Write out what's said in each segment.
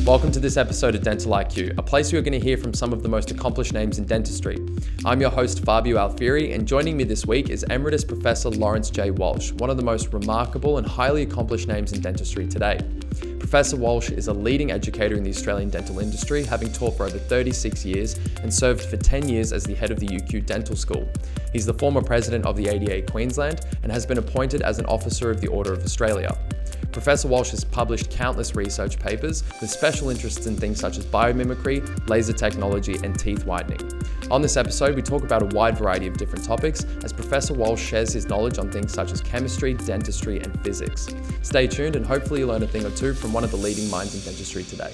Welcome to this episode of Dental IQ, a place where you're going to hear from some of the most accomplished names in dentistry. I'm your host, Fabio Alfieri, and joining me this week is Emeritus Professor Laurence J. Walsh, one of the most remarkable and highly accomplished names in dentistry today. Professor Walsh is a leading educator in the Australian dental industry, having taught for over 36 years and served for 10 years as the head of the UQ Dental School. He's the former president of the ADA Queensland and has been appointed as an officer of the Order of Australia. Professor Walsh has published countless research papers with special interests in things such as biomimicry, laser technology, and teeth whitening. On this episode, we talk about a wide variety of different topics as Professor Walsh shares his knowledge on things such as chemistry, dentistry, and physics. Stay tuned and hopefully you'll learn a thing or two from one of the leading minds in dentistry today.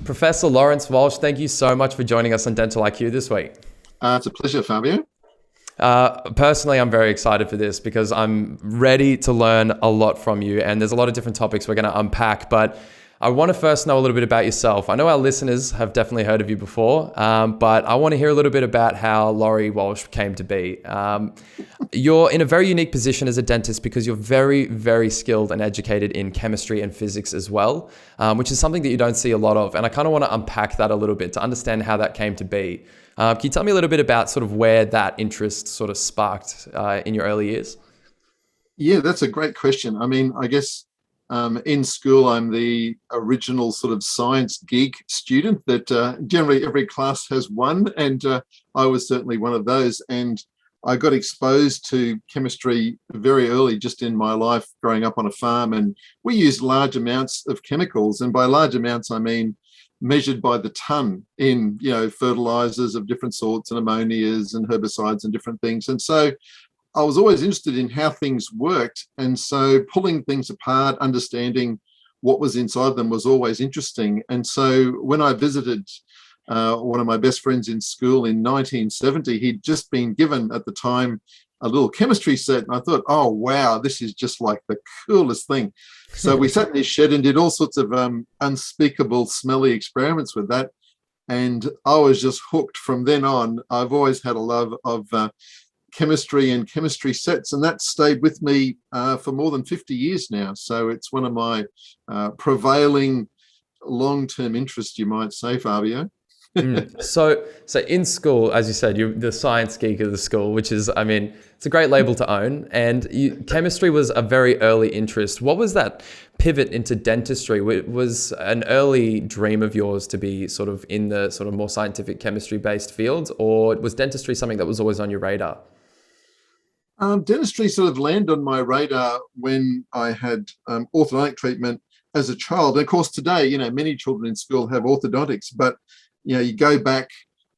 Professor Laurence Walsh, thank you so much for joining us on Dental IQ this week. It's a pleasure, Fabio. Personally, I'm very excited for this because I'm ready to learn a lot from you, and there's a lot of different topics we're going to unpack, but I want to first know a little bit about yourself. I know our listeners have definitely heard of you before, but I want to hear a little bit about how Laurie Walsh came to be. You're in a very unique position as a dentist because you're very, very skilled and educated in chemistry and physics as well, which is something that you don't see a lot of. And I kind of want to unpack that a little bit to understand how that came to be. Can you tell me a little bit about sort of where that interest sort of sparked in your early years? Yeah, that's a great question. I mean, I guess in school, I'm the original sort of science geek student that generally every class has one, and I was certainly one of those. And I got exposed to chemistry very early, just in my life growing up on a farm, and we used large amounts of chemicals. And by large amounts, I mean measured by the ton in, fertilizers of different sorts and ammonias and herbicides and different things. And so I was always interested in how things worked. And so pulling things apart, understanding what was inside them was always interesting. And so when I visited one of my best friends in school in 1970, he'd just been given at the time a little chemistry set. And I thought, oh, wow, this is just like the coolest thing. So we sat in his shed and did all sorts of unspeakable, smelly experiments with that. And I was just hooked from then on. I've always had a love of chemistry and chemistry sets, and that stayed with me for more than 50 years now. So it's one of my prevailing long-term interests, you might say, Fabio. So in school, as you said, you're the science geek of the school, which is, I mean, it's a great label to own. And chemistry was a very early interest. What was that pivot into dentistry? Was an early dream of yours to be sort of in the sort of more scientific chemistry-based fields, or was dentistry something that was always on your radar? Dentistry sort of landed on my radar when I had orthodontic treatment as a child. And of course, today, many children in school have orthodontics, but you go back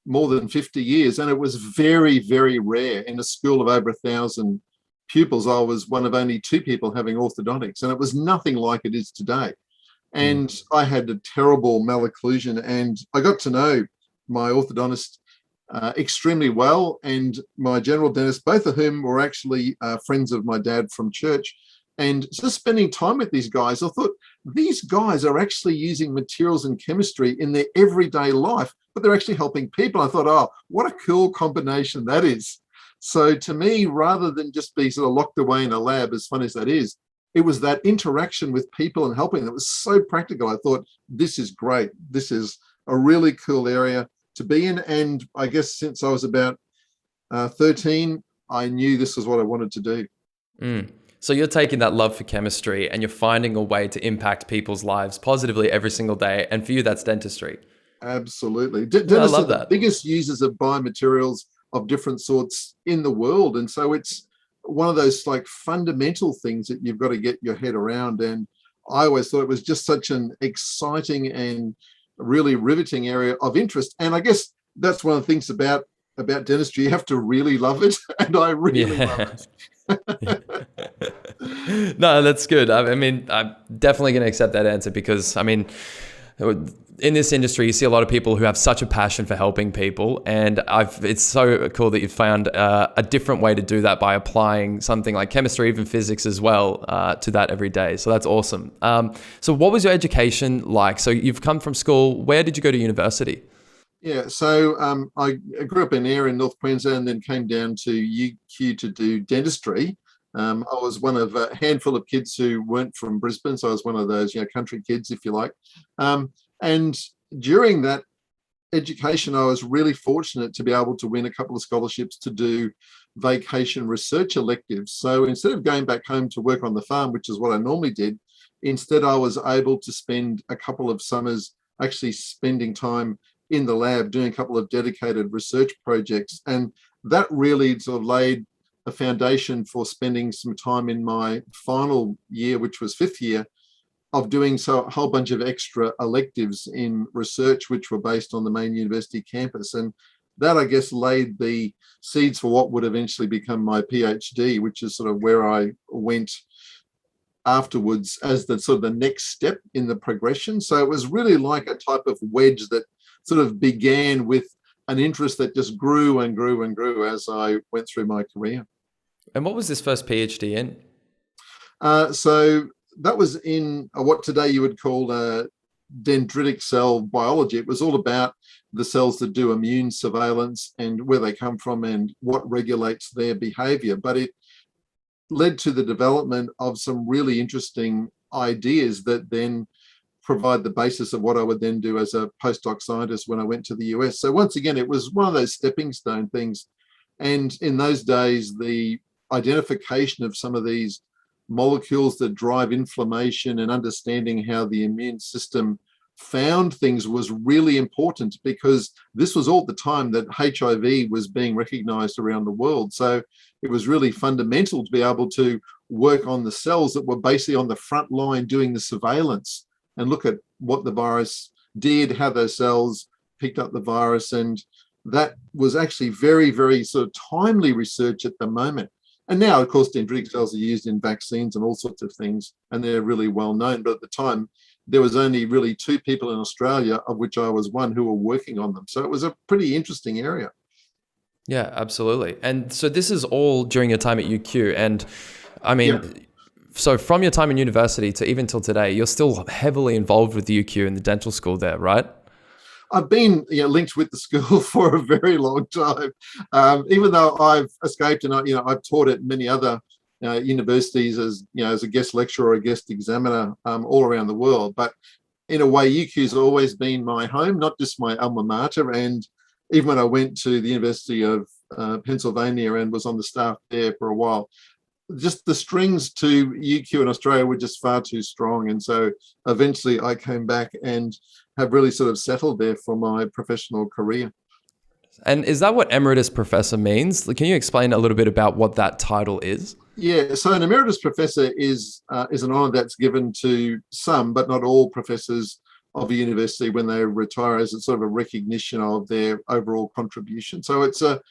more than 50 years, and it was very, very rare. In a school of over 1,000 pupils, I was one of only 2 people having orthodontics, and it was nothing like it is today. And I had a terrible malocclusion, and I got to know my orthodontist extremely well, and my general dentist, both of whom were actually friends of my dad from church. And just spending time with these guys, I thought, these guys are actually using materials and chemistry in their everyday life, but they're actually helping people. I thought, oh, what a cool combination that is. So to me, rather than just be sort of locked away in a lab, as fun as that is, it was that interaction with people and helping that was so practical. I thought, this is great. This is a really cool area to be in. And I guess since I was about 13, I knew this was what I wanted to do. So you're taking that love for chemistry and you're finding a way to impact people's lives positively every single day. And for you, that's dentistry. Absolutely. I love are that. The biggest users of biomaterials of different sorts in the world. And so it's one of those like fundamental things that you've got to get your head around. And I always thought it was just such an exciting and really riveting area of interest. And I guess that's one of the things about dentistry. You have to really love it. And I really love it. No, that's good. I mean, I'm definitely going to accept that answer because, I mean, in this industry, you see a lot of people who have such a passion for helping people. And it's so cool that you've found a different way to do that by applying something like chemistry, even physics as well, to that every day. So that's awesome. So what was your education like? So you've come from school. Where did you go to university? Yeah, so I grew up in Ayr in North Queensland, then came down to UQ to do dentistry. I was one of a handful of kids who weren't from Brisbane, so I was one of those, country kids, if you like. And during that education, I was really fortunate to be able to win a couple of scholarships to do vacation research electives. So instead of going back home to work on the farm, which is what I normally did, instead I was able to spend a couple of summers actually spending time in the lab doing a couple of dedicated research projects. And that really sort of laid a foundation for spending some time in my final year, which was fifth year, of doing a whole bunch of extra electives in research, which were based on the main university campus. And that, I guess, laid the seeds for what would eventually become my PhD, which is sort of where I went afterwards as the sort of the next step in the progression. So it was really like a type of wedge that sort of began with an interest that just grew and grew and grew as I went through my career. And what was this first PhD in? So that was in what today you would call dendritic cell biology. It was all about the cells that do immune surveillance and where they come from and what regulates their behavior. But it led to the development of some really interesting ideas that then provide the basis of what I would then do as a postdoc scientist when I went to the US. So once again, it was one of those stepping stone things. And in those days, the identification of some of these molecules that drive inflammation and understanding how the immune system found things was really important, because this was all the time that HIV was being recognized around the world. So it was really fundamental to be able to work on the cells that were basically on the front line doing the surveillance and look at what the virus did, how those cells picked up the virus. And that was actually very, very sort of timely research at the moment. And now, of course, dendritic cells are used in vaccines and all sorts of things, and they're really well known. But at the time, there was only really 2 people in Australia, of which I was one, who were working on them. So it was a pretty interesting area. Yeah, absolutely. And so this is all during your time at UQ. And I mean, Yeah. So from your time in university to even till today, you're still heavily involved with the UQ and the dental school there, right? I've been linked with the school for a very long time, even though I've escaped and I've taught at many other universities as a guest lecturer or a guest examiner all around the world. But in a way, UQ's always been my home, not just my alma mater. And even when I went to the University of Pennsylvania and was on the staff there for a while, just the strings to UQ in Australia were just far too strong. And so eventually I came back and have really sort of settled there for my professional career. And is that what Emeritus Professor means? Can you explain a little bit about what that title is? Yeah, so an Emeritus Professor is an honour that's given to some, but not all professors of a university when they retire, as a sort of a recognition of their overall contribution. So it's a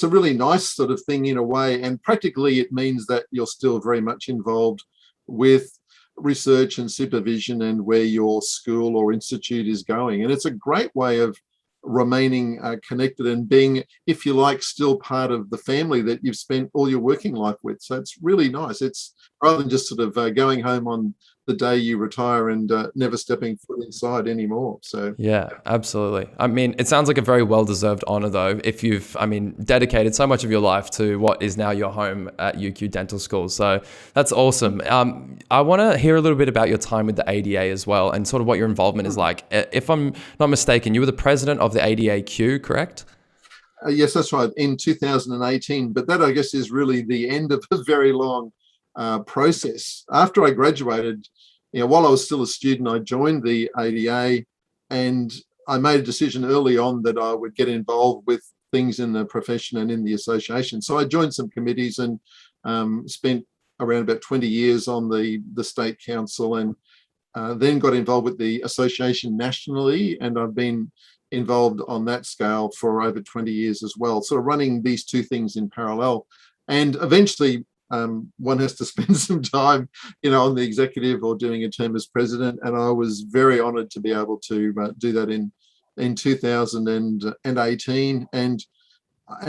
really nice sort of thing in a way, and practically it means that you're still very much involved with research and supervision and where your school or institute is going. And it's a great way of remaining connected and being, if you like, still part of the family that you've spent all your working life with. So it's really nice. It's rather than just sort of going home on the day you retire and never stepping foot inside anymore. So yeah, absolutely. I mean, it sounds like a very well-deserved honor, though, if you've, dedicated so much of your life to what is now your home at UQ Dental School. So that's awesome. I want to hear a little bit about your time with the ADA as well, and sort of what your involvement is like. If I'm not mistaken, you were the president of the ADA Q, correct? Yes, that's right, in 2018. But that, I guess, is really the end of a very long process. After I graduated, while I was still a student, I joined the ADA, and I made a decision early on that I would get involved with things in the profession and in the association. So I joined some committees and spent around about 20 years on the state council, and then got involved with the association nationally, and I've been involved on that scale for over 20 years as well, sort of running these 2 things in parallel. And eventually one has to spend some time, on the executive or doing a term as president. And I was very honored to be able to do that in 2018. And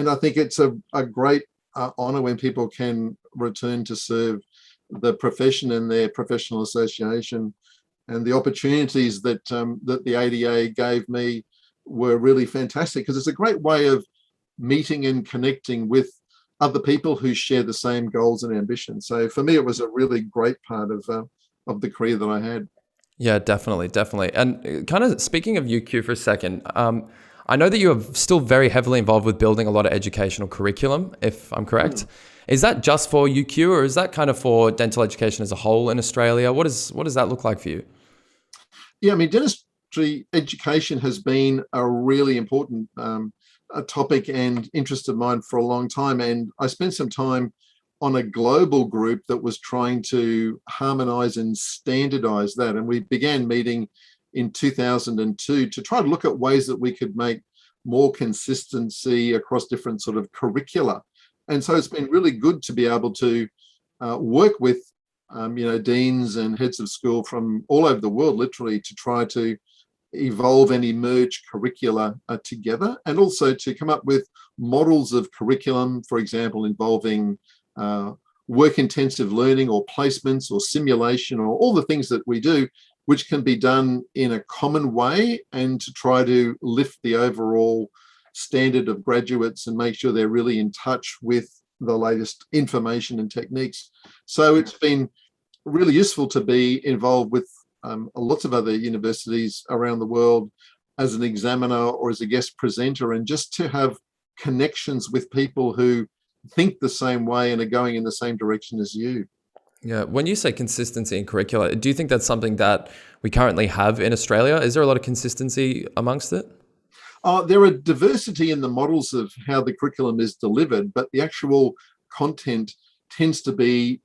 I think it's a great honor when people can return to serve the profession and their professional association. And the opportunities that the ADA gave me were really fantastic, because it's a great way of meeting and connecting with other people who share the same goals and ambitions. So for me, it was a really great part of the career that I had. Yeah, definitely, definitely. And kind of speaking of UQ for a second, I know that you are still very heavily involved with building a lot of educational curriculum, if I'm correct. Is that just for UQ, or is that kind of for dental education as a whole in Australia? What does that look like for you? Yeah, I mean, dentistry education has been a really important a topic and interest of mine for a long time. And I spent some time on a global group that was trying to harmonize and standardize that. And we began meeting in 2002 to try to look at ways that we could make more consistency across different sort of curricula. And so it's been really good to be able to work with deans and heads of school from all over the world, literally, to try to evolve and emerge curricula together, and also to come up with models of curriculum, for example, involving work-intensive learning or placements or simulation or all the things that we do, which can be done in a common way, and to try to lift the overall standard of graduates and make sure they're really in touch with the latest information and techniques. So it's been really useful to be involved with lots of other universities around the world as an examiner or as a guest presenter, and just to have connections with people who think the same way and are going in the same direction as you. Yeah. When you say consistency in curricula, do you think that's something that we currently have in Australia? Is there a lot of consistency amongst it? There are diversity in the models of how the curriculum is delivered, but the actual content tends to be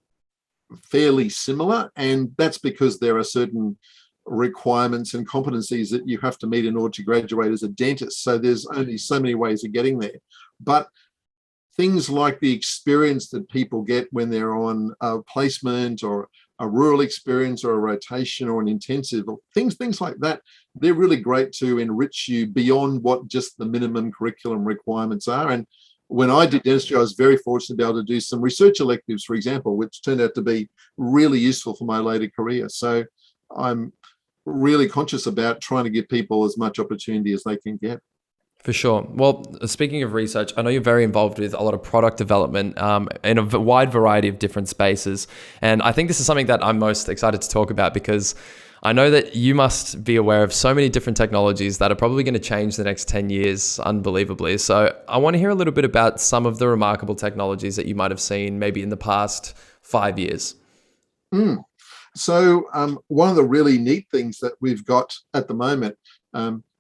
fairly similar. And that's because there are certain requirements and competencies that you have to meet in order to graduate as a dentist. So there's only so many ways of getting there. But things like the experience that people get when they're on a placement or a rural experience or a rotation or an intensive, or things like that, they're really great to enrich you beyond what just the minimum curriculum requirements are. And when I did dentistry, I was very fortunate to be able to do some research electives, for example, which turned out to be really useful for my later career. So I'm really conscious about trying to give people as much opportunity as they can get. For sure. Well, speaking of research, I know you're very involved with a lot of product development in a wide variety of different spaces. And I think this is something that I'm most excited to talk about, because I know that you must be aware of so many different technologies that are probably going to change the next 10 years unbelievably. So I want to hear a little bit about some of the remarkable technologies that you might have seen maybe in the past 5 years. So one of the really neat things that we've got at the moment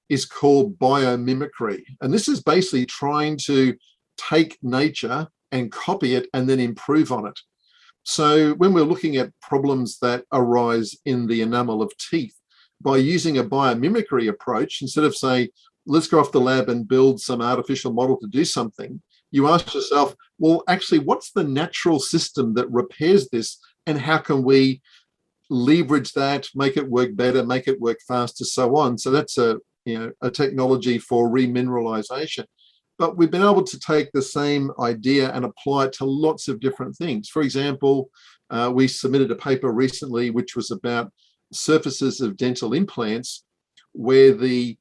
is called biomimicry. And this is basically trying to take nature and copy it and then improve on it. So when we're looking at problems that arise in the enamel of teeth, by using a biomimicry approach, instead of say, let's go off the lab and build some artificial model to do something, you ask yourself, well, actually, what's the natural system that repairs this, and how can we leverage that, make it work better, make it work faster, so on. So that's a technology for remineralization. But we've been able to take the same idea and apply it to lots of different things. For example, we submitted a paper recently which was about surfaces of dental implants, where the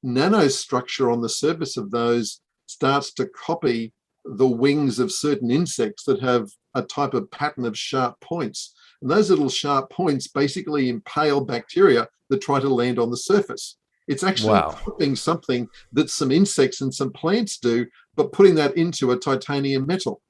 nanostructure on the surface of those starts to copy the wings of certain insects that have a type of pattern of sharp points. And those little sharp points basically impale bacteria that try to land on the surface. It's actually copying something that some insects and some plants do, but putting that into a titanium metal.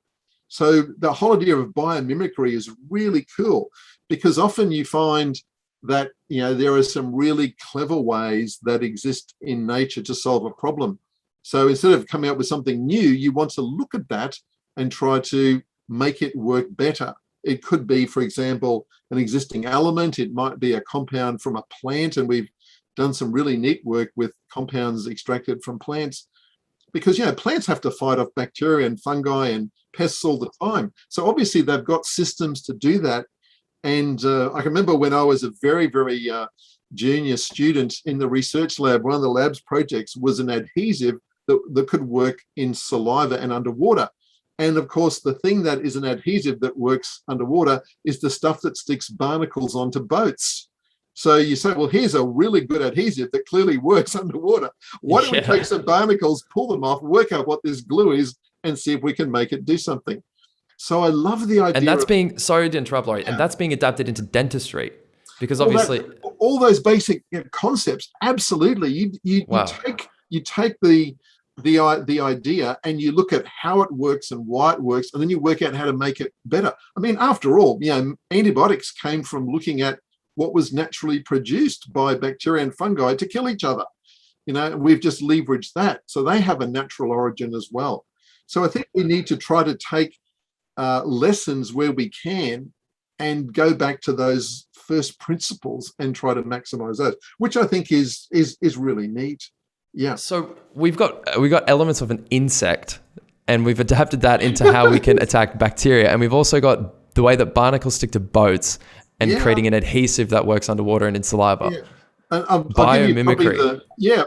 So the whole idea of biomimicry is really cool, because often you find that there are some really clever ways that exist in nature to solve a problem. So instead of coming up with something new, you want to look at that and try to make it work better. It could be, for example, an existing element. It might be a compound from a plant, and we've done some really neat work with compounds extracted from plants, because plants have to fight off bacteria and fungi and pests all the time. So obviously they've got systems to do that. And I can remember when I was a very, very junior student in the research lab, one of the lab's projects was an adhesive that could work in saliva and underwater. And of course, the thing that is an adhesive that works underwater is the stuff that sticks barnacles onto boats. So you say, well, here's a really good adhesive that clearly works underwater. Why don't we take some barnacles, pull them off, work out what this glue is, and see if we can make it do something. So I love the idea. And that's being, sorry to interrupt, Laurie, and that's being adapted into dentistry, because obviously all those basic concepts, absolutely. You take the idea and you look at how it works and why it works, and then you work out how to make it better. I mean, after all, antibiotics came from looking at what was naturally produced by bacteria and fungi to kill each other. We've just leveraged that. So they have a natural origin as well. So I think we need to try to take lessons where we can and go back to those first principles and try to maximize those, which I think is really neat. Yeah. So we got elements of an insect, and we've adapted that into how we can attack bacteria. And we've also got the way that barnacles stick to boats and creating an adhesive that works underwater and in saliva. Yeah. And Biomimicry.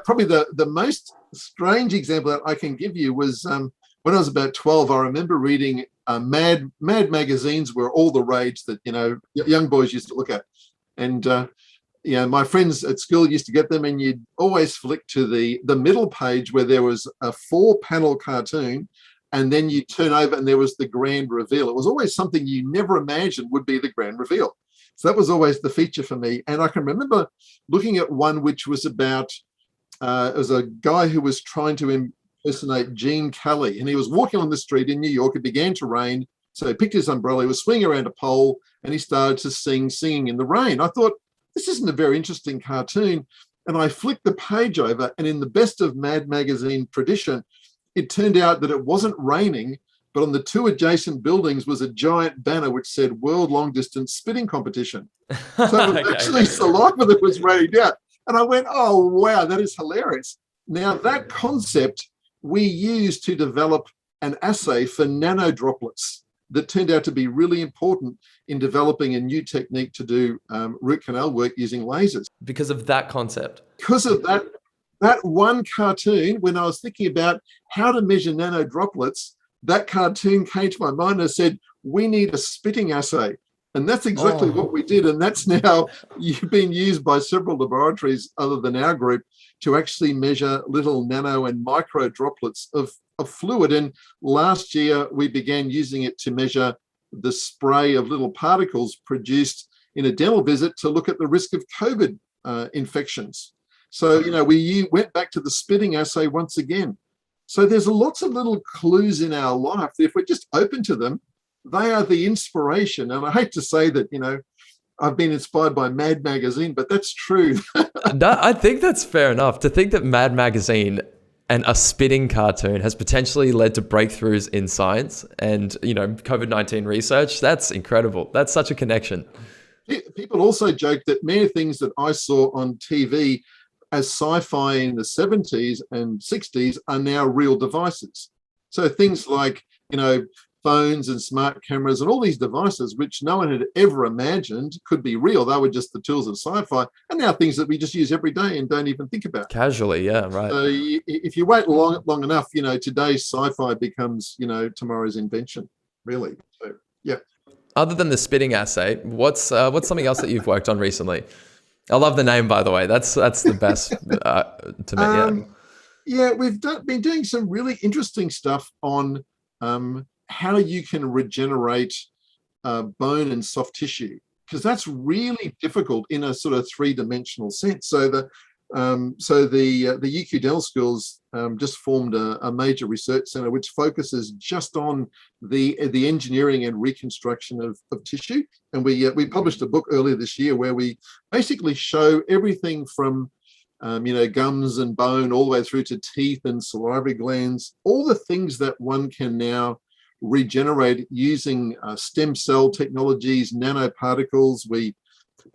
Probably the most strange example that I can give you was when I was about 12. I remember reading Mad magazines were all the rage that young boys used to look at, and my friends at school used to get them, and you'd always flick to the middle page where there was a 4-panel cartoon, and then you turn over and there was the grand reveal. It was always something you never imagined would be the grand reveal. So that was always the feature for me. And I can remember looking at one which was about, it was a guy who was trying to impersonate Gene Kelly, and he was walking on the street in New York. It began to rain. So he picked his umbrella, he was swinging around a pole, and he started to singing in the rain. I thought, this isn't a very interesting cartoon. And I flicked the page over, and in the best of Mad magazine tradition, it turned out that it wasn't raining, but on the 2 adjacent buildings was a giant banner which said World Long Distance Spitting Competition. So it was actually saliva that was raining down. And I went, oh, wow, that is hilarious. Now, that concept we used to develop an assay for nanodroplets that turned out to be really important in developing a new technique to do root canal work using lasers. Because of that concept. Because of that one cartoon, when I was thinking about how to measure nanodroplets, that cartoon came to my mind and said, we need a spitting assay. And that's exactly what we did. And that's now been used by several laboratories other than our group to actually measure little nano and micro droplets of fluid. And last year, we began using it to measure the spray of little particles produced in a dental visit to look at the risk of COVID infections. So, we went back to the spitting assay once again. So there's lots of little clues in our life that if we're just open to them, they are the inspiration. And I hate to say that, I've been inspired by Mad Magazine, but that's true. No, I think that's fair enough. To think that Mad Magazine and a spitting cartoon has potentially led to breakthroughs in science and, COVID-19 research, that's incredible. That's such a connection. People also joke that many things that I saw on TV as sci-fi in the 70s and 60s are now real devices. So things like, phones and smart cameras and all these devices, which no one had ever imagined could be real. They were just the tools of sci-fi, and now things that we just use every day and don't even think about. Casually, yeah, right. So if you wait long enough, today's sci-fi becomes, tomorrow's invention, really. So, yeah. Other than the spitting assay, what's something else that you've worked on recently? I love the name, by the way. That's the best to me. Yeah, we've been doing some really interesting stuff on how you can regenerate bone and soft tissue, because that's really difficult in a sort of 3-dimensional sense. So the UQ Dental Schools just formed a major research center which focuses just on the engineering and reconstruction of tissue. And we published a book earlier this year where we basically show everything from gums and bone all the way through to teeth and salivary glands, all the things that one can now regenerate using stem cell technologies, nanoparticles. We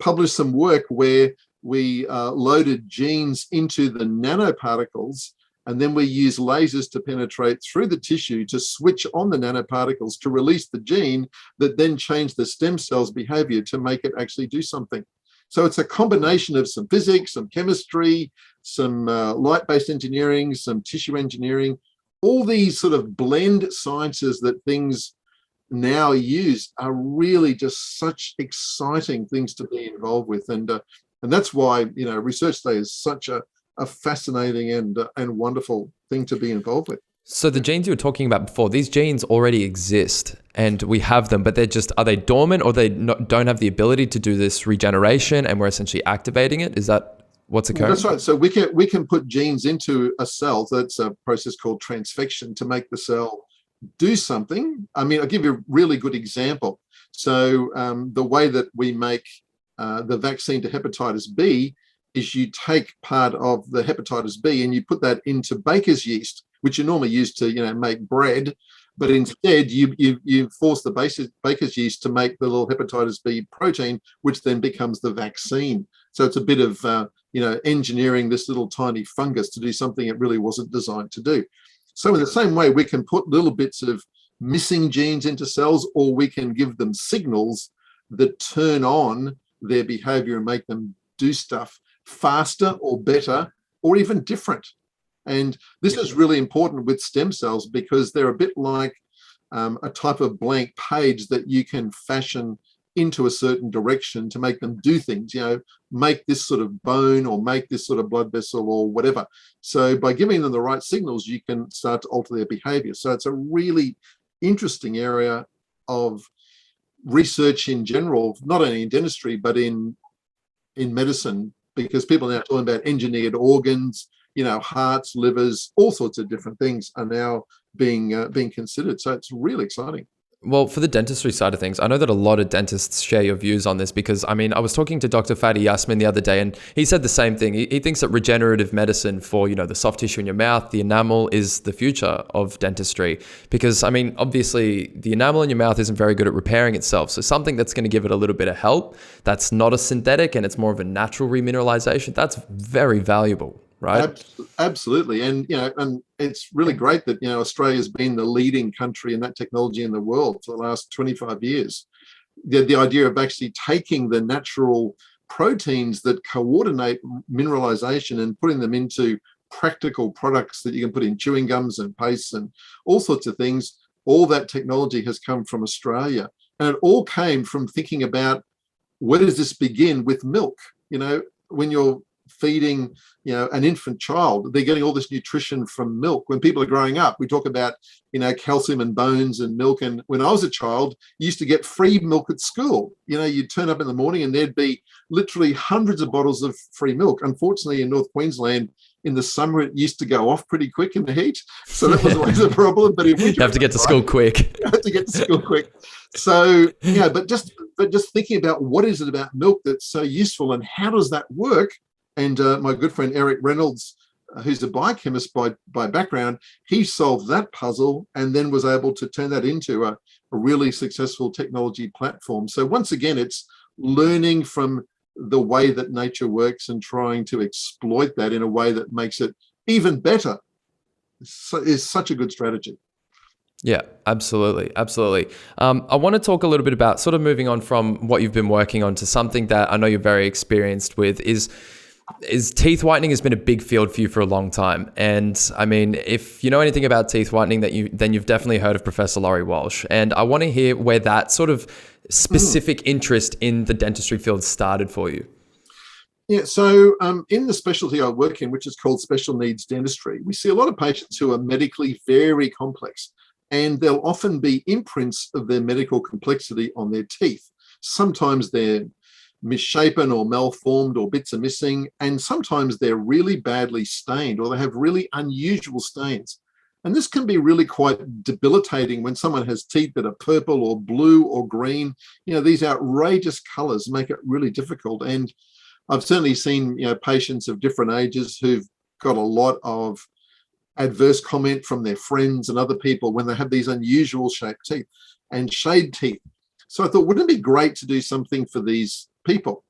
published some work where we loaded genes into the nanoparticles, and then we use lasers to penetrate through the tissue to switch on the nanoparticles to release the gene that then change the stem cell's behavior to make it actually do something. So it's a combination of some physics, some chemistry, some light-based engineering, some tissue engineering. All these sort of blend sciences that things now use are really just such exciting things to be involved with. And that's why, Research Day is such a fascinating and wonderful thing to be involved with. So the genes you were talking about before, these genes already exist and we have them, but are they dormant, or they don't have the ability to do this regeneration and we're essentially activating it? Is that what's occurring? Well, that's right. So we can put genes into a cell. That's a process called transfection to make the cell do something. I mean, I'll give you a really good example. So the way that we make the vaccine to hepatitis B is you take part of the hepatitis B and you put that into baker's yeast, which you normally use to make bread, but instead you force the baker's yeast to make the little hepatitis B protein, which then becomes the vaccine. So it's a bit of engineering this little tiny fungus to do something it really wasn't designed to do. So in the same way, we can put little bits of missing genes into cells, or we can give them signals that turn on their behavior and make them do stuff faster or better or even different. And this is really important with stem cells because they're a bit like a type of blank page that you can fashion into a certain direction to make them do things, make this sort of bone or make this sort of blood vessel or whatever. So by giving them the right signals, you can start to alter their behavior. So it's a really interesting area of research in general, not only in dentistry, but in medicine, because people are now talking about engineered organs, hearts, livers, all sorts of different things are now being considered. So it's really exciting. Well, for the dentistry side of things, I know that a lot of dentists share your views on this because, I was talking to Dr. Fadi Yasmin the other day and he said the same thing. He thinks that regenerative medicine for, the soft tissue in your mouth, the enamel, is the future of dentistry because, obviously the enamel in your mouth isn't very good at repairing itself. So something that's going to give it a little bit of help, that's not a synthetic and it's more of a natural remineralization, that's very valuable. Right. Absolutely. And it's really great that Australia has been the leading country in that technology in the world for the last 25 years. The idea of actually taking the natural proteins that coordinate mineralization and putting them into practical products that you can put in chewing gums and pastes and all sorts of things, all that technology has come from Australia. And it all came from thinking about, where does this begin with milk? When you're feeding an infant child, they're getting all this nutrition from milk. When people are growing up, we talk about calcium and bones and milk. And when I was a child, you used to get free milk at school. You'd turn up in the morning and there'd be literally hundreds of bottles of free milk. Unfortunately, in North Queensland in the summer, it used to go off pretty quick in the heat, so that was always a problem. But if you have to get to school quick. You have to get to school quick. So but just thinking about what is it about milk that's so useful and how does that work? And my good friend Eric Reynolds, who's a biochemist by background, he solved that puzzle and then was able to turn that into a really successful technology platform. So once again, it's learning from the way that nature works and trying to exploit that in a way that makes it even better. Is such a good strategy. Yeah, absolutely. Absolutely. I want to talk a little bit about sort of moving on from what you've been working on to something that I know you're very experienced with is teeth whitening has been a big field for you for a long time. And if you know anything about teeth whitening, then you've definitely heard of Professor Laurence Walsh. And I want to hear where that sort of specific interest in the dentistry field started for you. Yeah, so in the specialty I work in, which is called special needs dentistry, we see a lot of patients who are medically very complex, and there'll often be imprints of their medical complexity on their teeth. Sometimes they're misshapen or malformed or bits are missing, and sometimes they're really badly stained or they have really unusual stains. And this can be really quite debilitating when someone has teeth that are purple or blue or green. These outrageous colors make it really difficult. And I've certainly seen patients of different ages who've got a lot of adverse comment from their friends and other people when they have these unusual shaped teeth and shade teeth. So I thought, wouldn't it be great to do something for these people?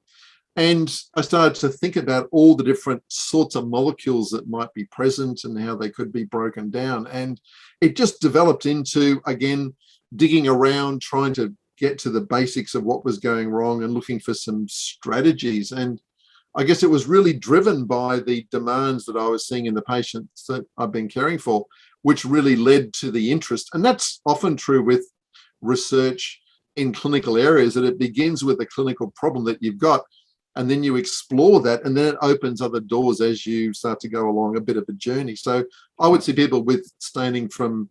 And I started to think about all the different sorts of molecules that might be present and how they could be broken down. And it just developed into, again, digging around, trying to get to the basics of what was going wrong and looking for some strategies. And I guess it was really driven by the demands that I was seeing in the patients that I've been caring for, which really led to the interest. And that's often true with research in clinical areas, that it begins with a clinical problem that you've got, and then you explore that, and then it opens other doors as you start to go along a bit of a journey. So I would see people with staining from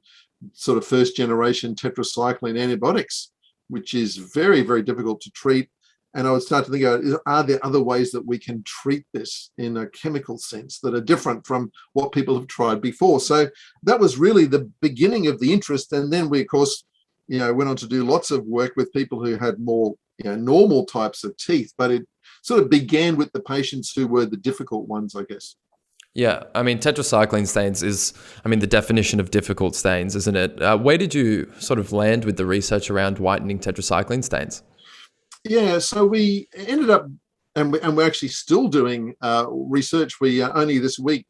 sort of first generation tetracycline antibiotics, which is very, very difficult to treat. And I would start to think, are there other ways that we can treat this in a chemical sense that are different from what people have tried before? So that was really the beginning of the interest. And then we, of course, went on to do lots of work with people who had more, normal types of teeth, but it sort of began with the patients who were the difficult ones, I guess. Yeah, I mean, tetracycline stains is, the definition of difficult stains, isn't it? Where did you sort of land with the research around whitening tetracycline stains? Yeah, so we ended up, and we're actually still doing research. We only this week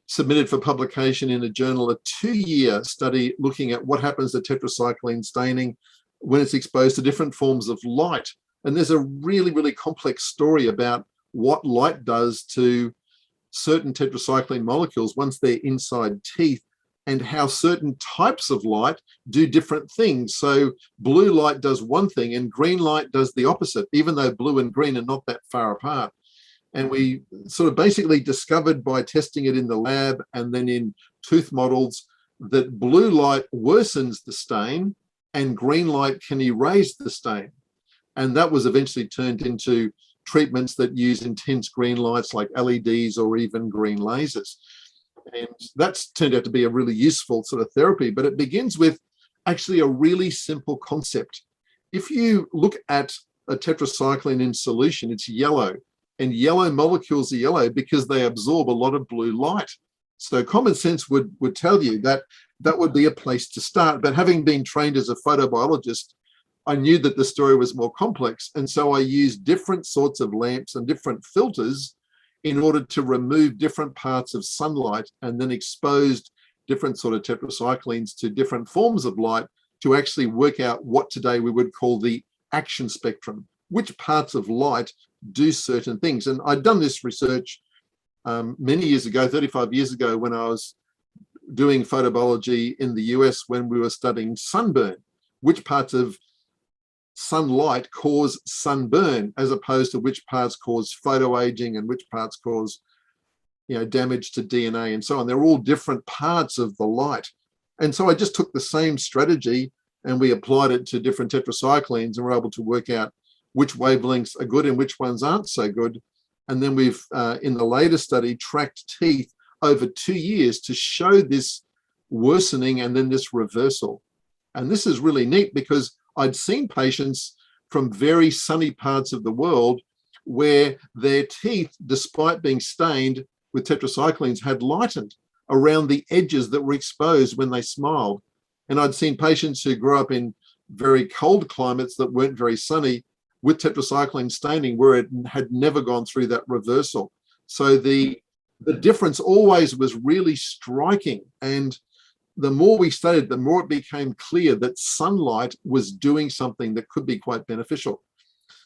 submitted for publication in a journal a 2-year study looking at what happens to tetracycline staining when it's exposed to different forms of light. And there's a really, really complex story about what light does to certain tetracycline molecules once they're inside teeth, and how certain types of light do different things. So blue light does one thing and green light does the opposite, even though blue and green are not that far apart. And we sort of basically discovered by testing it in the lab and then in tooth models that blue light worsens the stain and green light can erase the stain. And that was eventually turned into treatments that use intense green lights like LEDs or even green lasers. And that's turned out to be a really useful sort of therapy, but it begins with actually a really simple concept. If you look at a tetracycline in solution, it's yellow, and yellow molecules are yellow because they absorb a lot of blue light. So common sense would tell you that that would be a place to start. But having been trained as a photobiologist, I knew that the story was more complex. And so I used different sorts of lamps and different filters in order to remove different parts of sunlight, and then exposed different sort of tetracyclines to different forms of light to actually work out what today we would call the action spectrum, which parts of light do certain things. And I'd done this research many years ago, 35 years ago, when I was doing photobiology in the US, when we were studying sunburn, which parts of sunlight cause sunburn, as opposed to which parts cause photoaging and which parts cause damage to DNA and so on. They're all different parts of the light. And so I just took the same strategy and we applied it to different tetracyclines, and we're able to work out which wavelengths are good and which ones aren't so good. And then we've, in the later study, tracked teeth over 2 years to show this worsening and then this reversal. And this is really neat because I'd seen patients from very sunny parts of the world where their teeth, despite being stained with tetracyclines, had lightened around the edges that were exposed when they smiled. And I'd seen patients who grew up in very cold climates that weren't very sunny with tetracycline staining where it had never gone through that reversal. So the difference always was really striking. And the more we studied, the more it became clear that sunlight was doing something that could be quite beneficial.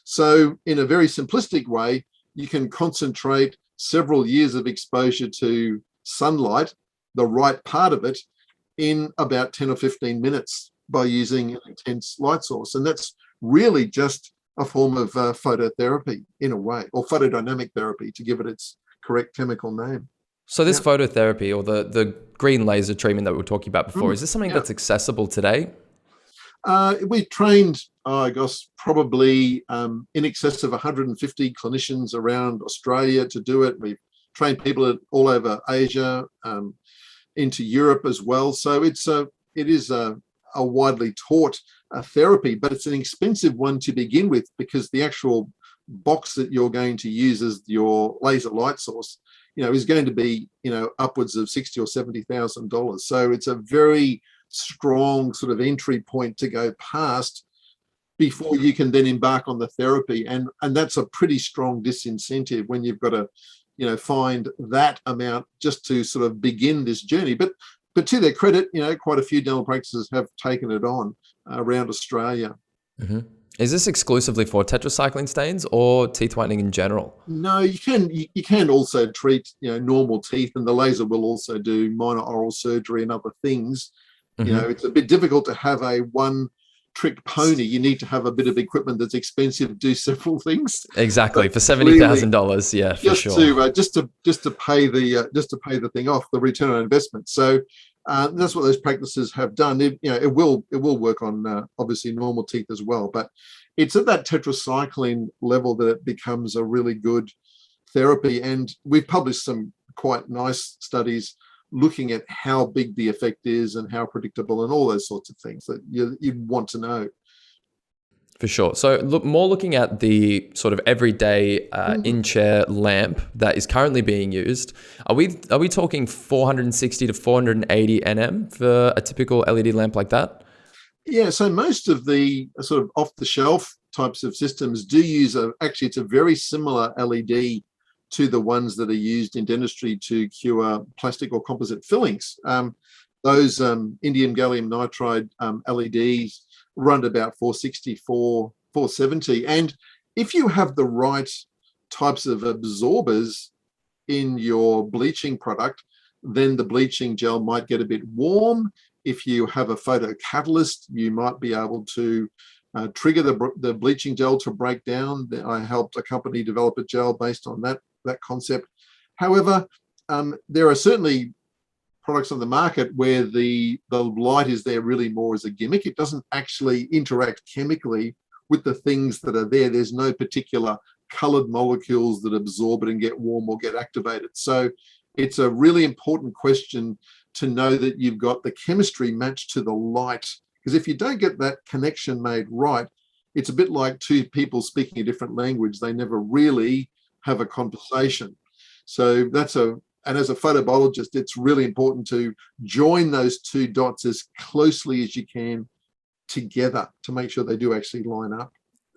So in a very simplistic way, you can concentrate several years of exposure to sunlight, the right part of it, in about 10 or 15 minutes by using an intense light source. And that's really just a form of phototherapy in a way, or photodynamic therapy, to give it its correct chemical name. So this phototherapy, or the green laser treatment that we were talking about before, is this something that's accessible today? We trained, I guess, probably in excess of 150 clinicians around Australia to do it. We've trained people all over Asia, into Europe as well. So it is a widely taught therapy, but it's an expensive one to begin with because the actual box that you're going to use as your laser light source is going to be, upwards of $60,000 or $70,000. So it's a very strong sort of entry point to go past before you can then embark on the therapy. And that's a pretty strong disincentive when you've got to, find that amount just to sort of begin this journey. But to their credit, quite a few dental practices have taken it on around Australia. Mm-hmm. Is this exclusively for tetracycline stains or teeth whitening in general? No, you can also treat normal teeth, and the laser will also do minor oral surgery and other things. Mm-hmm. It's a bit difficult to have a one trick pony. You need to have a bit of equipment that's expensive to do several things. Exactly. But For $70,000. Yeah, for just sure. to pay the thing off, the return on investment. So that's what those practices have done. It will work on obviously normal teeth as well, but it's at that tetracycline level that it becomes a really good therapy. And we've published some quite nice studies looking at how big the effect is and how predictable and all those sorts of things that you'd want to know. For sure. So looking at the sort of everyday in-chair lamp that is currently being used, are we talking 460 to 480 nm for a typical LED lamp like that? Yeah, so most of the sort of off-the-shelf types of systems do use actually it's a very similar LED to the ones that are used in dentistry to cure plastic or composite fillings. Those indium gallium nitride LEDs run about 464, 470. And if you have the right types of absorbers in your bleaching product, then the bleaching gel might get a bit warm. If you have a photocatalyst, you might be able to trigger the bleaching gel to break down. I helped a company develop a gel based on that concept. However, there are certainly products on the market where the light is there really more as a gimmick. It doesn't actually interact chemically with the things that are there. There's no particular colored molecules that absorb it and get warm or get activated. So it's a really important question to know that you've got the chemistry matched to the light. Because if you don't get that connection made right, it's a bit like two people speaking a different language. They never really have a conversation. So and as a photobiologist, it's really important to join those two dots as closely as you can together to make sure they do actually line up.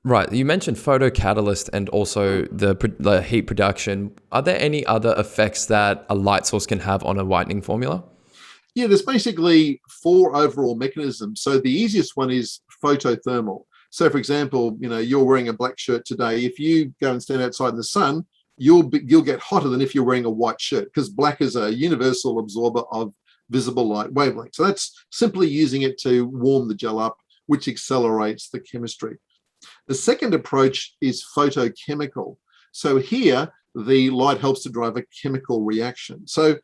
Right. You mentioned photocatalyst and also the heat production. Are there any other effects that a light source can have on a whitening formula? Yeah, there's basically 4 overall mechanisms. So the easiest one is photothermal. So for example, you're wearing a black shirt today. If you go and stand outside in the sun, you'll get hotter than if you're wearing a white shirt, because black is a universal absorber of visible light wavelength. So that's simply using it to warm the gel up, which accelerates the chemistry. The second approach is photochemical. So here, the light helps to drive a chemical reaction. So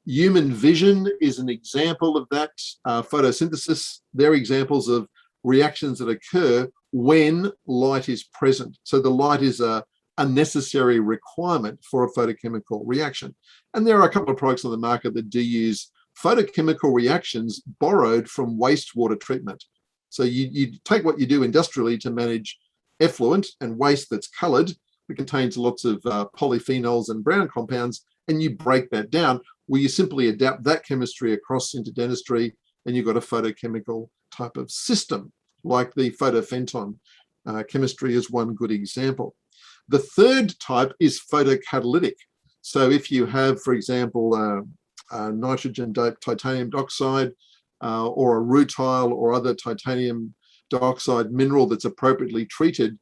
human vision is an example of that. Photosynthesis, they're examples of reactions that occur when light is present. So the light is a necessary requirement for a photochemical reaction. And there are a couple of products on the market that do use photochemical reactions borrowed from wastewater treatment. So you take what you do industrially to manage effluent and waste that's colored, that contains lots of polyphenols and brown compounds, and you break that down, where you simply adapt that chemistry across into dentistry, and you've got a photochemical type of system, like the photophenton chemistry is one good example. The third type is photocatalytic. So if you have, for example, nitrogen-doped titanium dioxide or a rutile or other titanium dioxide mineral that's appropriately treated,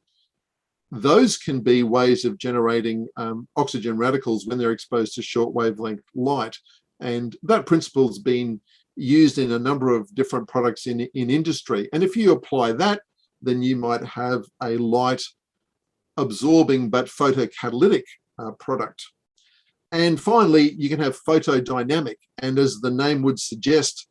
those can be ways of generating oxygen radicals when they're exposed to short wavelength light. And that principle has been used in a number of different products in industry. And if you apply that, then you might have a light absorbing but photocatalytic product. And finally, you can have photodynamic. And as the name would suggest,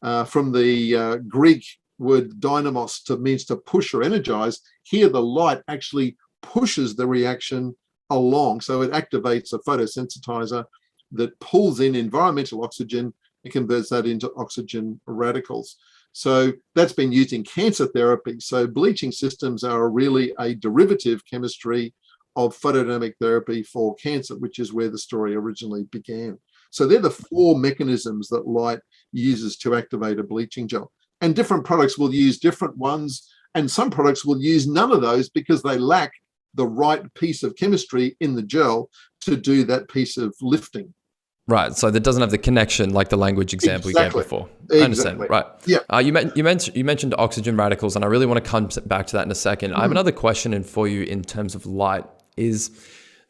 from the Greek word dynamos, means to push or energize, here the light actually pushes the reaction along. So it activates a photosensitizer that pulls in environmental oxygen and converts that into oxygen radicals. So that's been used in cancer therapy. So bleaching systems are really a derivative chemistry of photodynamic therapy for cancer, which is where the story originally began. So they're the 4 mechanisms that light uses to activate a bleaching gel. And different products will use different ones, and some products will use none of those because they lack the right piece of chemistry in the gel to do that piece of lifting. Right. So that doesn't have the connection like the language example you gave before. I understand. Right. Yeah. You mentioned oxygen radicals, and I really want to come back to that in a second. I have another question for you in terms of light. Is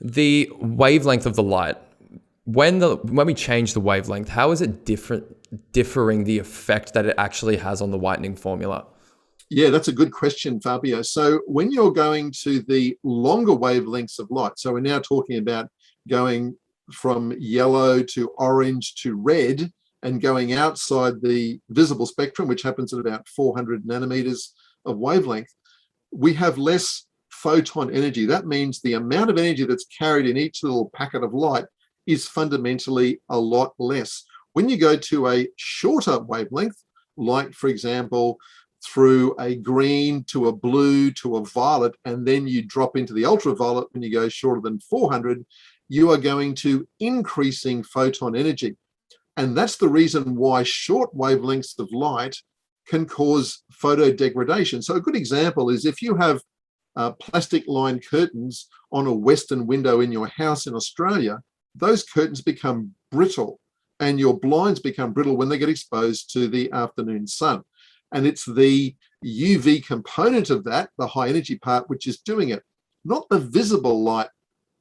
the wavelength of the light, when we change the wavelength, how is it differing the effect that it actually has on the whitening formula? Yeah, that's a good question, Fabio. So when you're going to the longer wavelengths of light, so we're now talking about going from yellow to orange to red and going outside the visible spectrum, which happens at about 400 nanometers of wavelength, we have less photon energy. That means the amount of energy that's carried in each little packet of light is fundamentally a lot less. When you go to a shorter wavelength, like for example, through a green to a blue to a violet, and then you drop into the ultraviolet when you go shorter than 400, you are going to increasing photon energy. And that's the reason why short wavelengths of light can cause photo degradation. So a good example is if you have plastic lined curtains on a western window in your house in Australia, those curtains become brittle and your blinds become brittle when they get exposed to the afternoon sun. And it's the UV component of that, the high energy part, which is doing it, not the visible light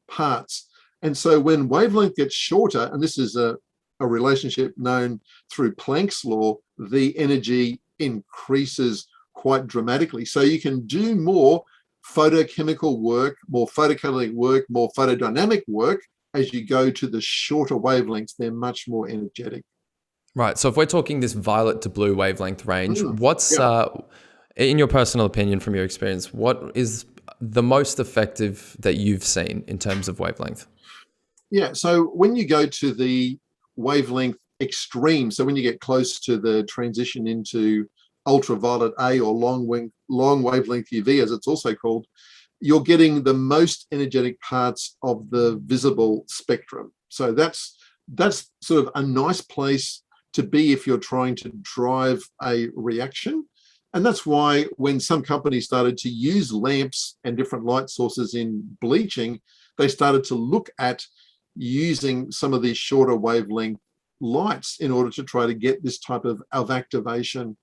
parts. And so when wavelength gets shorter, and this is a relationship known through Planck's law, the energy increases quite dramatically. So you can do more photochemical work, more photocatalytic work, more photodynamic work as you go to the shorter wavelengths. They're much more energetic. Right. So if we're talking this violet to blue wavelength range, what's, Yeah. in your personal opinion, from your experience, what is the most effective that you've seen in terms of wavelength? Yeah. So when you go to the wavelength extreme, so when you get close to the transition into ultraviolet A or long wavelength UV, as it's also called, you're getting the most energetic parts of the visible spectrum. So that's sort of a nice place to be if you're trying to drive a reaction. And that's why when some companies started to use lamps and different light sources in bleaching, they started to look at using some of these shorter wavelength lights in order to try to get this type of activation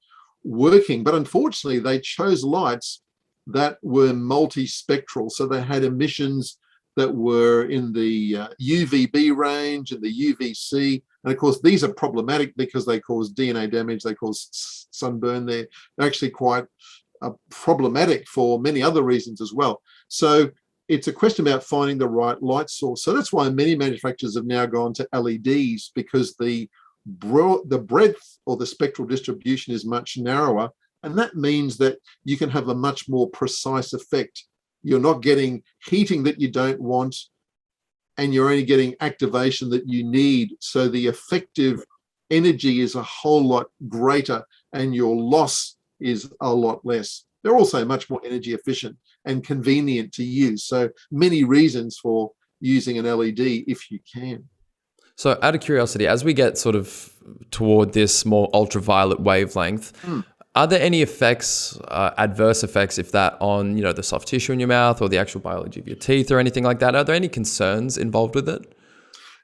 working. But unfortunately, they chose lights that were multispectral. So they had emissions that were in the UVB range and the UVC. And of course, these are problematic because they cause DNA damage, they cause sunburn. They're actually quite problematic for many other reasons as well. So it's a question about finding the right light source. So that's why many manufacturers have now gone to LEDs, because the breadth or the spectral distribution is much narrower. And that means that you can have a much more precise effect. You're not getting heating that you don't want, and you're only getting activation that you need. So the effective energy is a whole lot greater and your loss is a lot less. They're also much more energy efficient and convenient to use. So many reasons for using an LED if you can. So out of curiosity, as we get sort of toward this more ultraviolet wavelength, are there any effects, adverse effects, if that on, the soft tissue in your mouth or the actual biology of your teeth or anything like that? Are there any concerns involved with it?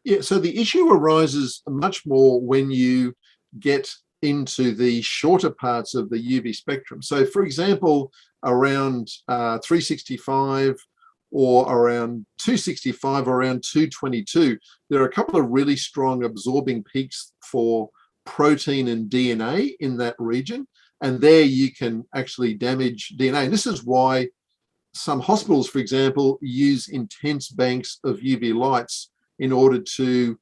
Yeah, so the issue arises much more when you get into the shorter parts of the UV spectrum. So for example, around 365 or around 265 or around 222, there are a couple of really strong absorbing peaks for protein and DNA in that region. And there you can actually damage DNA. And this is why some hospitals, for example, use intense banks of UV lights in order to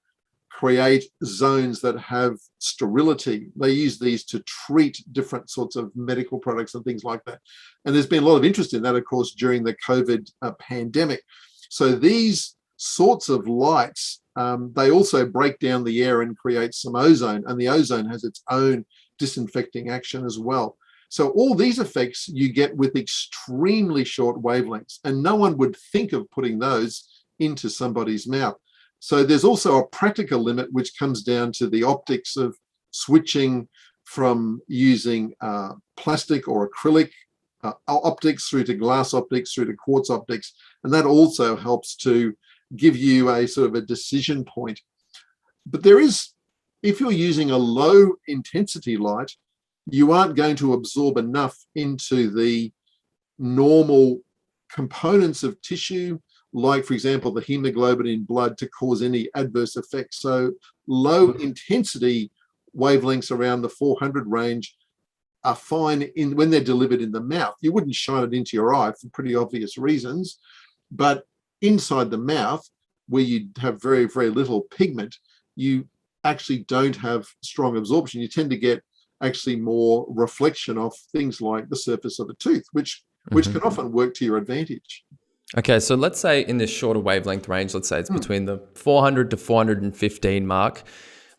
create zones that have sterility. They use these to treat different sorts of medical products and things like that. And there's been a lot of interest in that, of course, during the COVID pandemic. So these sorts of lights, they also break down the air and create some ozone, and the ozone has its own disinfecting action as well. So all these effects you get with extremely short wavelengths, and no one would think of putting those into somebody's mouth. So there's also a practical limit, which comes down to the optics of switching from using plastic or acrylic optics through to glass optics, through to quartz optics. And that also helps to give you a sort of a decision point. But there is, if you're using a low intensity light, you aren't going to absorb enough into the normal components of tissue, like, for example, the hemoglobin in blood, to cause any adverse effects. So low intensity wavelengths around the 400 range are fine when they're delivered in the mouth. You wouldn't shine it into your eye for pretty obvious reasons, but inside the mouth, where you have very, very little pigment, you actually don't have strong absorption. You tend to get actually more reflection off things like the surface of a tooth, which can often work to your advantage. Okay, so let's say in this shorter wavelength range, let's say it's between the 400 to 415 mark.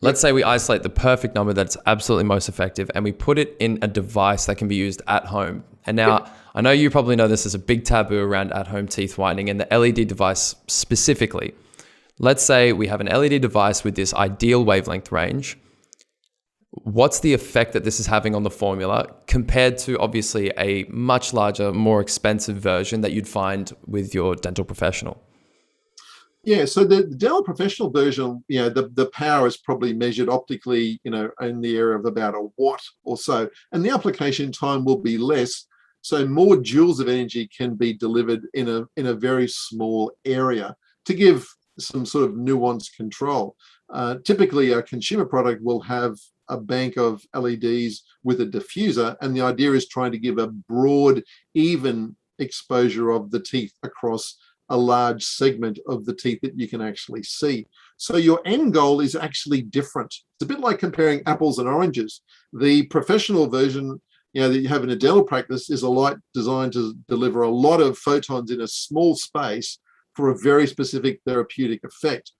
Let's say we isolate the perfect number that's absolutely most effective and we put it in a device that can be used at home. And now I know you probably know this is a big taboo around at-home teeth whitening and the LED device specifically. Let's say we have an LED device with this ideal wavelength range. What's the effect that this is having on the formula compared to obviously a much larger, more expensive version that you'd find with your dental professional? Yeah, so the dental professional version, the power is probably measured optically, in the area of about a watt or so, and the application time will be less. So more joules of energy can be delivered in a very small area to give some sort of nuanced control. Typically, a consumer product will have a bank of LEDs with a diffuser, and the idea is trying to give a broad, even exposure of the teeth across a large segment of the teeth that you can actually see. So your end goal is actually different. It's a bit like comparing apples and oranges. The professional version, that you have in a dental practice is a light designed to deliver a lot of photons in a small space for a very specific therapeutic effect.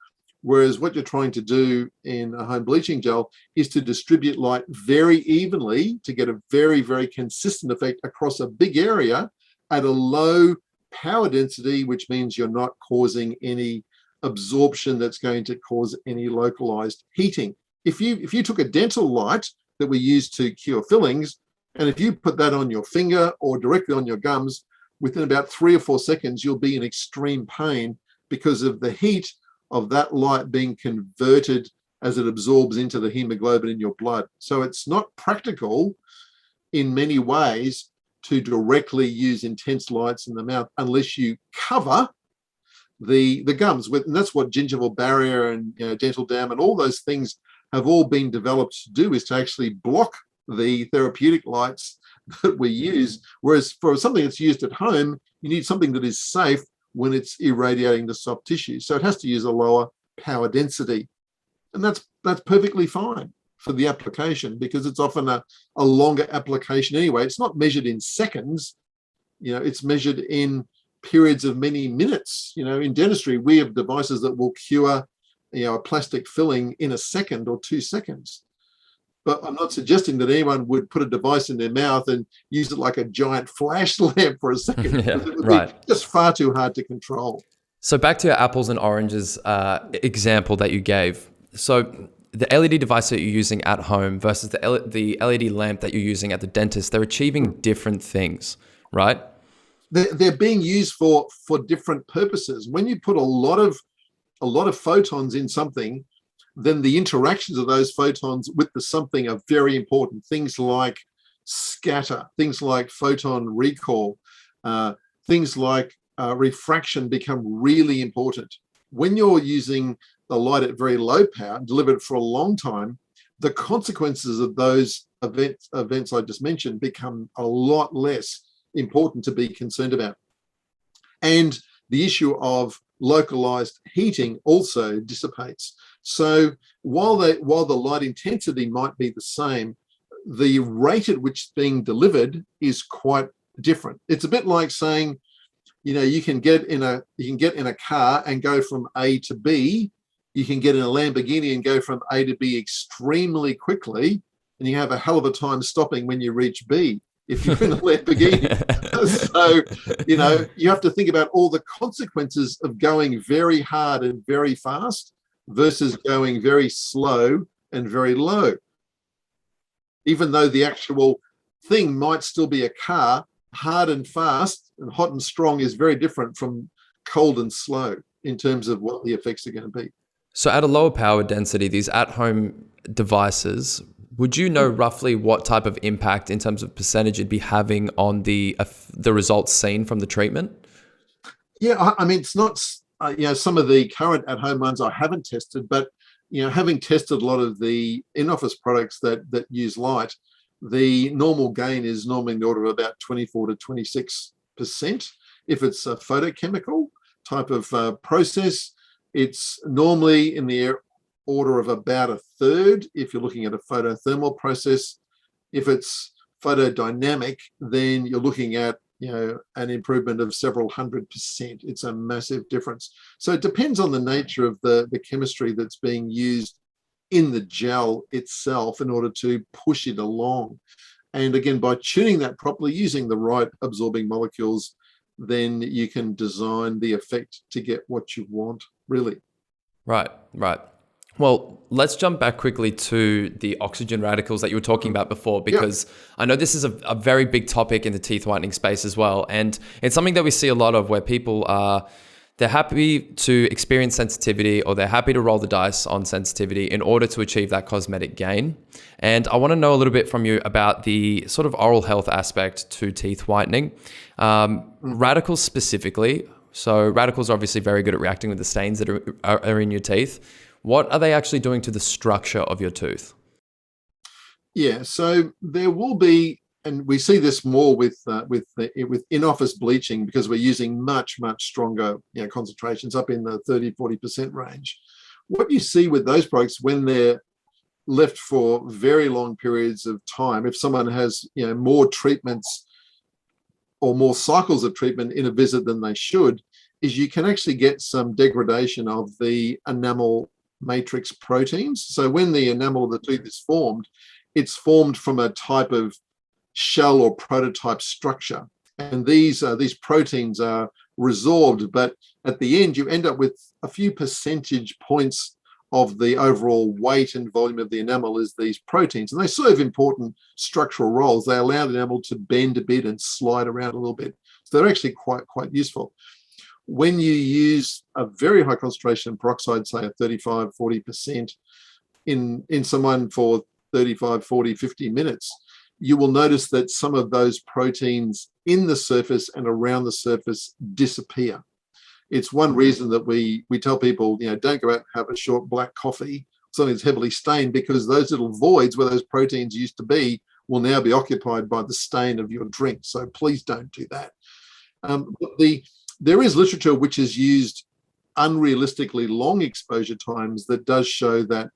Whereas what you're trying to do in a home bleaching gel is to distribute light very evenly to get a very, very consistent effect across a big area at a low power density, which means you're not causing any absorption that's going to cause any localized heating. If you took a dental light that we use to cure fillings, and if you put that on your finger or directly on your gums, within about 3 or 4 seconds, you'll be in extreme pain because of the heat of that light being converted as it absorbs into the hemoglobin in your blood. So it's not practical in many ways to directly use intense lights in the mouth unless you cover the gums with, and that's what gingival barrier and dental dam and all those things have all been developed to do, is to actually block the therapeutic lights that we use. Whereas for something that's used at home, you need something that is safe when it's irradiating the soft tissue. So it has to use a lower power density. And that's perfectly fine for the application, because it's often a longer application anyway. It's not measured in seconds, it's measured in periods of many minutes. In dentistry, we have devices that will cure a plastic filling in a second or 2 seconds. But I'm not suggesting that anyone would put a device in their mouth and use it like a giant flash lamp for a second. Yeah, it would right. be just far too hard to control. So back to your apples and oranges example that you gave. So the LED device that you're using at home versus the LED lamp that you're using at the dentist, they're achieving different things, right? They're being used for different purposes. When you put a lot of photons in something, then the interactions of those photons with the something are very important. Things like scatter, things like photon recall, things like refraction become really important. When you're using the light at very low power, delivered for a long time, the consequences of those events I just mentioned become a lot less important to be concerned about. And the issue of localized heating also dissipates. So while the light intensity might be the same, the rate at which it's being delivered is quite different. It's a bit like saying, you can get in a car and go from A to B. You can get in a Lamborghini and go from A to B extremely quickly, and you have a hell of a time stopping when you reach B if you're in a Lamborghini. So, you have to think about all the consequences of going very hard and very fast versus going very slow and very low. Even though the actual thing might still be a car, hard and fast and hot and strong is very different from cold and slow in terms of what the effects are going to be. So at a lower power density, these at-home devices, would you know roughly what type of impact in terms of percentage it'd be having on the results seen from the treatment? Yeah, I mean, it's not, some of the current at-home ones I haven't tested, but, having tested a lot of the in-office products that use light, the normal gain is normally in the order of about 24 to 26%. If it's a photochemical type of process, it's normally in the order of about a third if you're looking at a photothermal process. If it's photodynamic, then you're looking at an improvement of several 100%. It's a massive difference. So it depends on the nature of the chemistry that's being used in the gel itself in order to push it along. And again, by tuning that properly, using the right absorbing molecules, then you can design the effect to get what you want, really. Right. Well, let's jump back quickly to the oxygen radicals that you were talking about before, because I know this is a very big topic in the teeth whitening space as well. And it's something that we see a lot of where people they're happy to experience sensitivity, or they're happy to roll the dice on sensitivity in order to achieve that cosmetic gain. And I want to know a little bit from you about the sort of oral health aspect to teeth whitening. Radicals specifically. So radicals are obviously very good at reacting with the stains that are in your teeth. What are they actually doing to the structure of your tooth? Yeah, so there will be, and we see this more with in-office bleaching, because we're using much stronger concentrations up in the 30-40% range. What you see with those products when they're left for very long periods of time, if someone has more treatments or more cycles of treatment in a visit than they should, is you can actually get some degradation of the enamel matrix proteins. So when the enamel of the tooth is formed, it's formed from a type of shell or prototype structure, and these proteins are resorbed, but at the end you end up with a few percentage points of the overall weight and volume of the enamel is these proteins, and they serve important structural roles. They allow the enamel to bend a bit and slide around a little bit, so they're actually quite useful. When you use a very high concentration of peroxide, say a 35-40% in someone for 35, 40, 50 minutes, you will notice that some of those proteins in the surface and around the surface disappear. It's one reason that we tell people, don't go out and have a short black coffee, something that's heavily stained, because those little voids where those proteins used to be will now be occupied by the stain of your drink. So please don't do that. There is literature which has used unrealistically long exposure times that does show that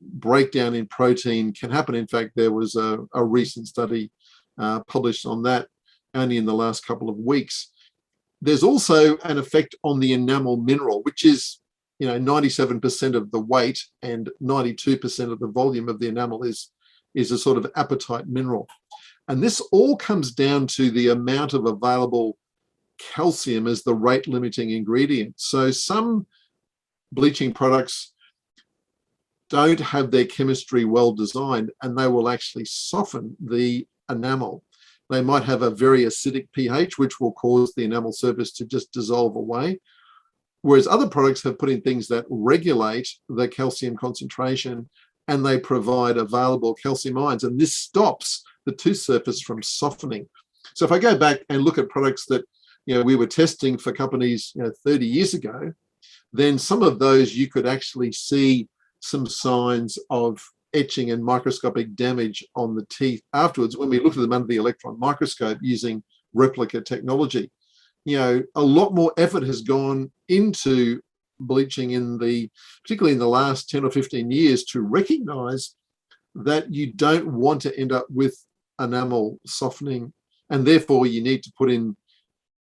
breakdown in protein can happen. In fact, there was a recent study published on that only in the last couple of weeks. There's also an effect on the enamel mineral, which is 97% of the weight and 92% of the volume of the enamel is a sort of apatite mineral. And this all comes down to the amount of available calcium as the rate limiting ingredient. So some bleaching products don't have their chemistry well designed, and they will actually soften the enamel. They might have a very acidic pH, which will cause the enamel surface to just dissolve away. Whereas other products have put in things that regulate the calcium concentration, and they provide available calcium ions, and this stops the tooth surface from softening. So if I go back and look at products that we were testing for companies 30 years ago, then some of those you could actually see some signs of etching and microscopic damage on the teeth afterwards when we looked at them under the electron microscope using replica technology. A lot more effort has gone into bleaching particularly in the last 10 or 15 years, to recognize that you don't want to end up with enamel softening, and therefore you need to put in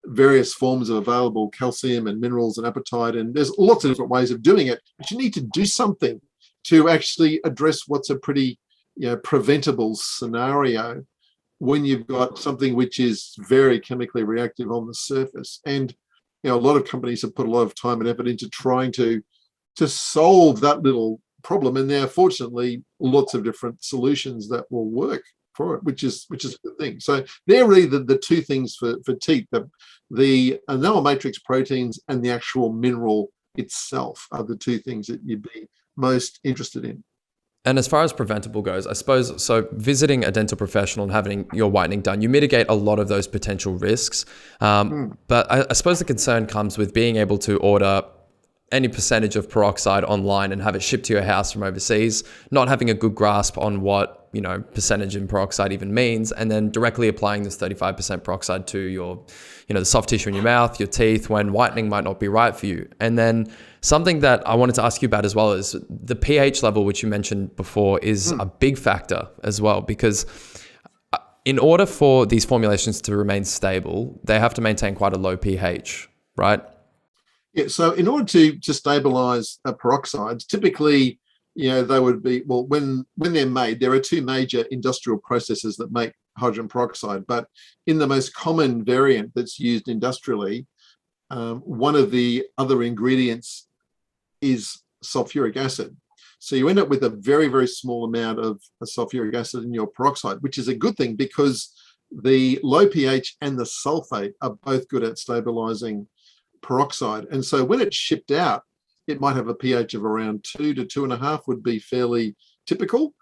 various forms of available calcium and minerals and apatite, and there's lots of different ways of doing it, but you need to do something to actually address what's a pretty preventable scenario when you've got something which is very chemically reactive on the surface. And a lot of companies have put a lot of time and effort into trying to solve that little problem, and there are fortunately lots of different solutions that will work for it, which is a good thing. So they're really the two things for teeth: the enamel matrix proteins and the actual mineral itself are the two things that you'd be most interested in. And as far as preventable goes, I suppose, so visiting a dental professional and having your whitening done, you mitigate a lot of those potential risks. But I suppose the concern comes with being able to order any percentage of peroxide online and have it shipped to your house from overseas, not having a good grasp on what, percentage in peroxide even means, and then directly applying this 35% peroxide to your, the soft tissue in your mouth, your teeth, when whitening might not be right for you. And then something that I wanted to ask you about as well is the pH level, which you mentioned before, is a big factor as well, because in order for these formulations to remain stable, they have to maintain quite a low pH, right? Yeah, so in order to stabilize peroxides, typically, they would be, well, when they're made, there are two major industrial processes that make hydrogen peroxide. But in the most common variant that's used industrially, one of the other ingredients is sulfuric acid. So you end up with a very, very small amount of sulfuric acid in your peroxide, which is a good thing because the low pH and the sulfate are both good at stabilizing peroxide. And so when it's shipped out, it might have a pH of around 2 to 2.5 would be fairly typical.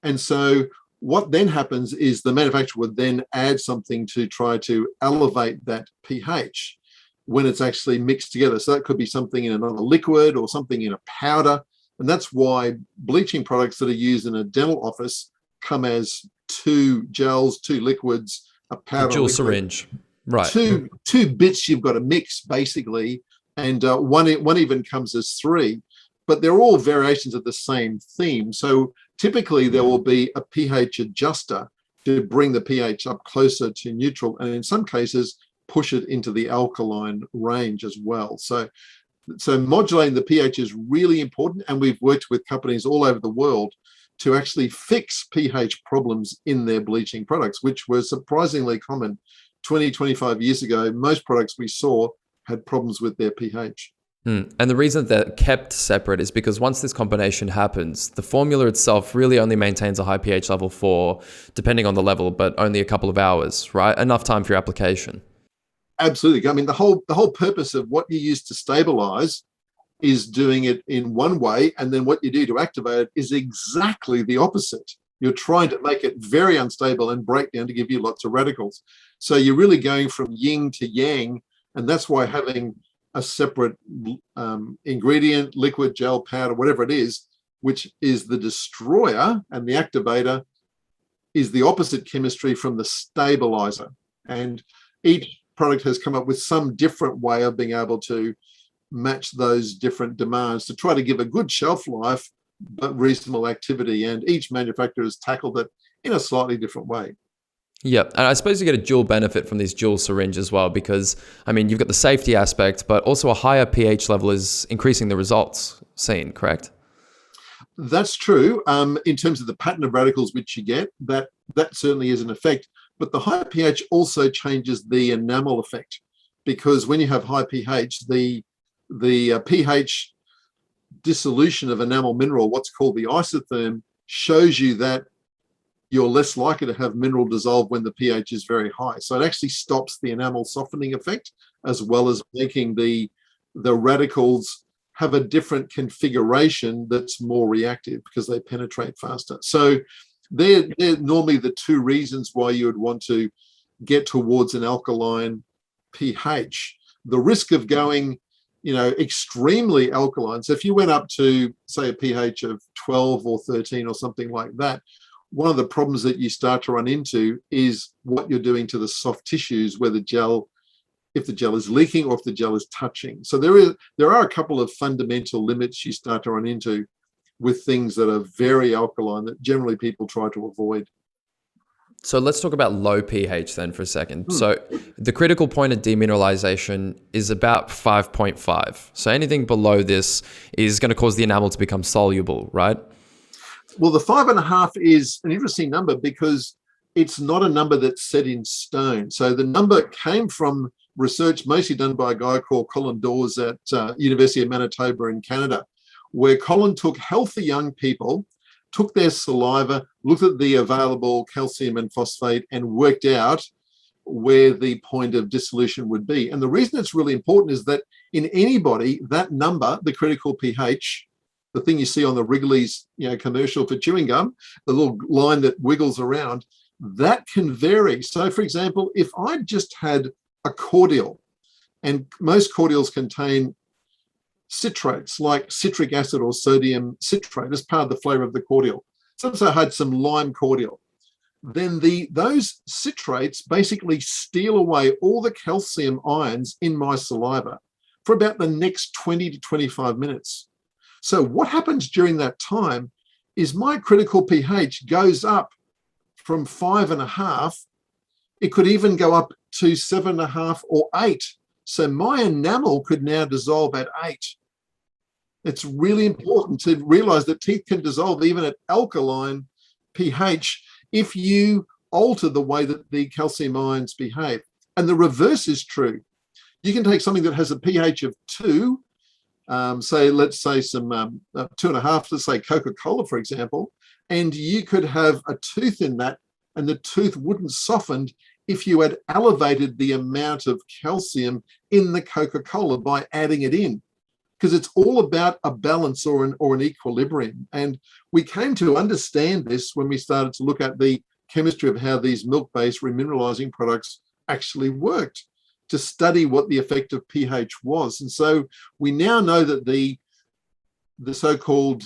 And so what then happens is the manufacturer would then add something to try to elevate that pH when it's actually mixed together. So that could be something in another liquid or something in a powder. And that's why bleaching products that are used in a dental office come as two gels, two liquids, a powder, a dual syringe. Right. Two bits you've got to mix basically, and one even comes as three, but they're all variations of the same theme. So typically there will be a pH adjuster to bring the pH up closer to neutral, and in some cases push it into the alkaline range as well. So modulating the pH is really important, and we've worked with companies all over the world to actually fix pH problems in their bleaching products, which were surprisingly common 20, 25 years ago. Most products we saw had problems with their pH. And the reason they're kept separate is because once this combination happens, the formula itself really only maintains a high pH level for, depending on the level, but only a couple of hours, right? Enough time for your application. Absolutely. I mean, the whole purpose of what you use to stabilize is doing it in one way, and then what you do to activate it is exactly the opposite. You're trying to make it very unstable and break down to give you lots of radicals. So you're really going from yin to yang, and that's why having a separate ingredient, liquid, gel, powder, whatever it is, which is the destroyer, and the activator is the opposite chemistry from the stabilizer. And each product has come up with some different way of being able to match those different demands to try to give a good shelf life but reasonable activity, and each manufacturer has tackled it in a slightly different way. Yeah, and I suppose you get a dual benefit from these dual syringe as well, because I mean you've got the safety aspect, but also a higher pH level is increasing the results seen, correct? That's true. In terms of the pattern of radicals which you get, that certainly is an effect. But the higher pH also changes the enamel effect, because when you have high pH, the pH dissolution of enamel mineral, what's called the isotherm, shows you that you're less likely to have mineral dissolve when the pH is very high. So it actually stops the enamel softening effect, as well as making the radicals have a different configuration that's more reactive because they penetrate faster. So they're normally the two reasons why you would want to get towards an alkaline pH. The risk of going extremely alkaline. So if you went up to, say, a pH of 12 or 13 or something like that, one of the problems that you start to run into is what you're doing to the soft tissues where the gel, if the gel is leaking or if the gel is touching. So there are a couple of fundamental limits you start to run into with things that are very alkaline that generally people try to avoid. So let's talk about low pH then for a second. So the critical point of demineralization is about 5.5. So anything below this is going to cause the enamel to become soluble, right? Well, the 5.5 is an interesting number because it's not a number that's set in stone. So the number came from research mostly done by a guy called Colin Dawes at University of Manitoba in Canada, where Colin took healthy young people, took their saliva, looked at the available calcium and phosphate, and worked out where the point of dissolution would be. And the reason it's really important is that in anybody, that number, the critical pH, the thing you see on the Wrigley's commercial for chewing gum, the little line that wiggles around, that can vary. So for example, if I just had a cordial, and most cordials contain citrates like citric acid or sodium citrate as part of the flavor of the cordial. So I had some lime cordial. Then those citrates basically steal away all the calcium ions in my saliva for about the next 20 to 25 minutes. So what happens during that time is my critical pH goes up from 5.5. It could even go up to 7.5 or 8. So my enamel could now dissolve at 8. It's really important to realize that teeth can dissolve even at alkaline pH if you alter the way that the calcium ions behave. And the reverse is true. You can take something that has a pH of 2, let's say some 2.5, let's say Coca-Cola, for example, and you could have a tooth in that, and the tooth wouldn't soften if you had elevated the amount of calcium in the Coca-Cola by adding it in, because it's all about a balance or an equilibrium. And we came to understand this when we started to look at the chemistry of how these milk-based remineralizing products actually worked, to study what the effect of pH was. And so we now know that the so-called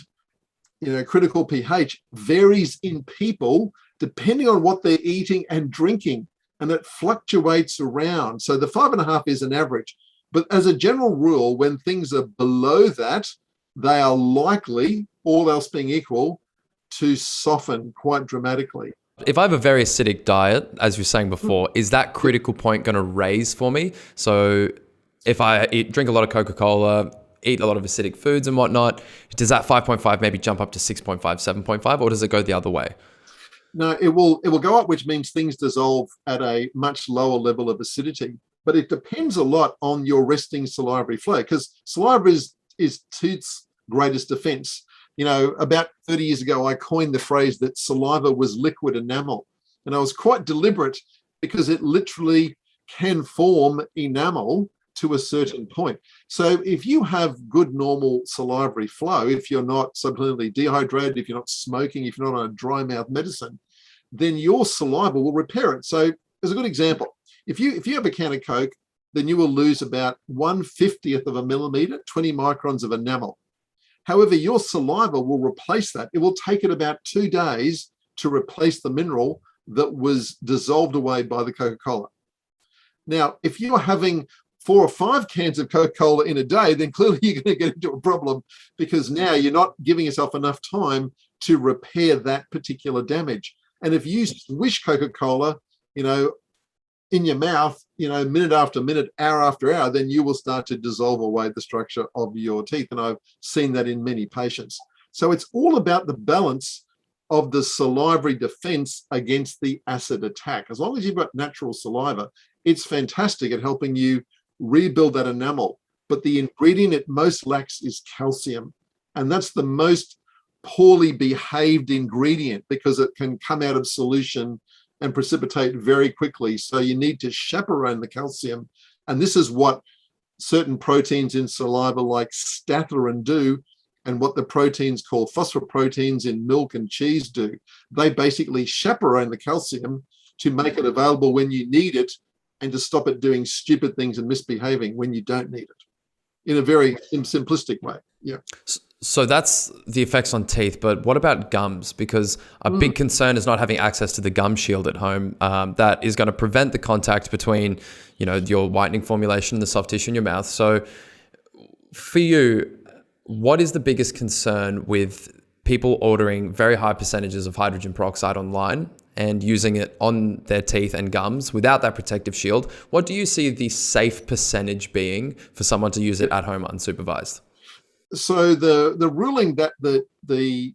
critical pH varies in people depending on what they're eating and drinking, and it fluctuates around. So the 5.5 is an average. But as a general rule, when things are below that, they are likely, all else being equal, to soften quite dramatically. If I have a very acidic diet, as you were saying before, is that critical point going to raise for me? So if I drink a lot of Coca-Cola, eat a lot of acidic foods and whatnot, does that 5.5 maybe jump up to 6.5, 7.5, or does it go the other way? No, it will go up, which means things dissolve at a much lower level of acidity. But it depends a lot on your resting salivary flow, because saliva is tooth's greatest defense. About 30 years ago, I coined the phrase that saliva was liquid enamel. And I was quite deliberate because it literally can form enamel to a certain point. So if you have good normal salivary flow, if you're not subclinically dehydrated, if you're not smoking, if you're not on a dry mouth medicine, then your saliva will repair it. So as a good example, if you have a can of Coke, then you will lose about 1/50th of a millimeter, 20 microns of enamel. However, your saliva will replace that. It will take it about 2 days to replace the mineral that was dissolved away by the Coca-Cola. Now, if you're having 4 or 5 cans of Coca-Cola in a day, then clearly you're going to get into a problem, because now you're not giving yourself enough time to repair that particular damage. And if you swish Coca-Cola, in your mouth, minute after minute, hour after hour, then you will start to dissolve away the structure of your teeth. And I've seen that in many patients. So it's all about the balance of the salivary defense against the acid attack. As long as you've got natural saliva, it's fantastic at helping you rebuild that enamel. But the ingredient it most lacks is calcium. And that's the most poorly behaved ingredient, because it can come out of solution and precipitate very quickly. So you need to chaperone the calcium. And this is what certain proteins in saliva like staphyrin do, and what the proteins called phosphoproteins in milk and cheese do. They basically chaperone the calcium to make it available when you need it, and to stop it doing stupid things and misbehaving when you don't need it, in a very simplistic way. Yeah. So that's the effects on teeth, but what about gums? Because a big concern is not having access to the gum shield at home. That is going to prevent the contact between, your whitening formulation and the soft tissue in your mouth. So for you, what is the biggest concern with people ordering very high percentages of hydrogen peroxide online and using it on their teeth and gums without that protective shield? What do you see the safe percentage being for someone to use it at home unsupervised? So the ruling that the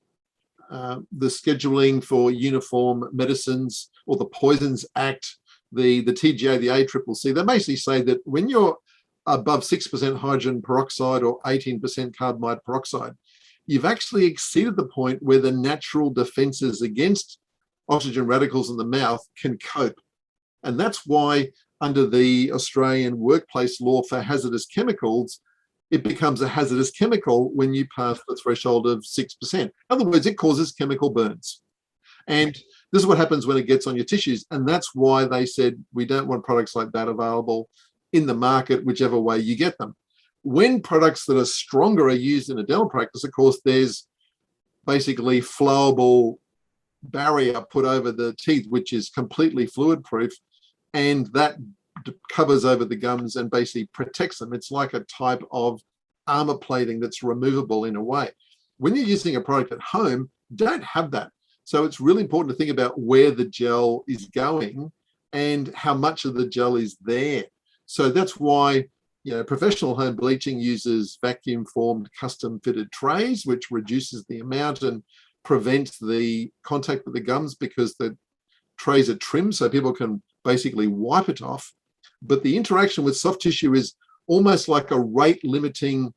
scheduling for uniform medicines, or the Poisons Act, the TGA, the ACCC, they basically say that when you're above 6% hydrogen peroxide or 18% carbamide peroxide, you've actually exceeded the point where the natural defenses against oxygen radicals in the mouth can cope. And that's why under the Australian workplace law for hazardous chemicals, it becomes a hazardous chemical when you pass the threshold of 6%. In other words, it causes chemical burns. And this is what happens when it gets on your tissues. And that's why they said we don't want products like that available in the market, whichever way you get them. when products that are stronger are used in a dental practice, of course, there's basically flowable barrier put over the teeth, which is completely fluid proof, and that covers over the gums and basically protects them. It's like a type of armor plating that's removable in a way. When you're using a product at home, don't have that. So it's really important to think about where the gel is going and how much of the gel is there. So that's why, professional home bleaching uses vacuum formed custom fitted trays, which reduces the amount and prevents the contact with the gums because the trays are trimmed so people can basically wipe it off. But the interaction with soft tissue is almost like a rate limiting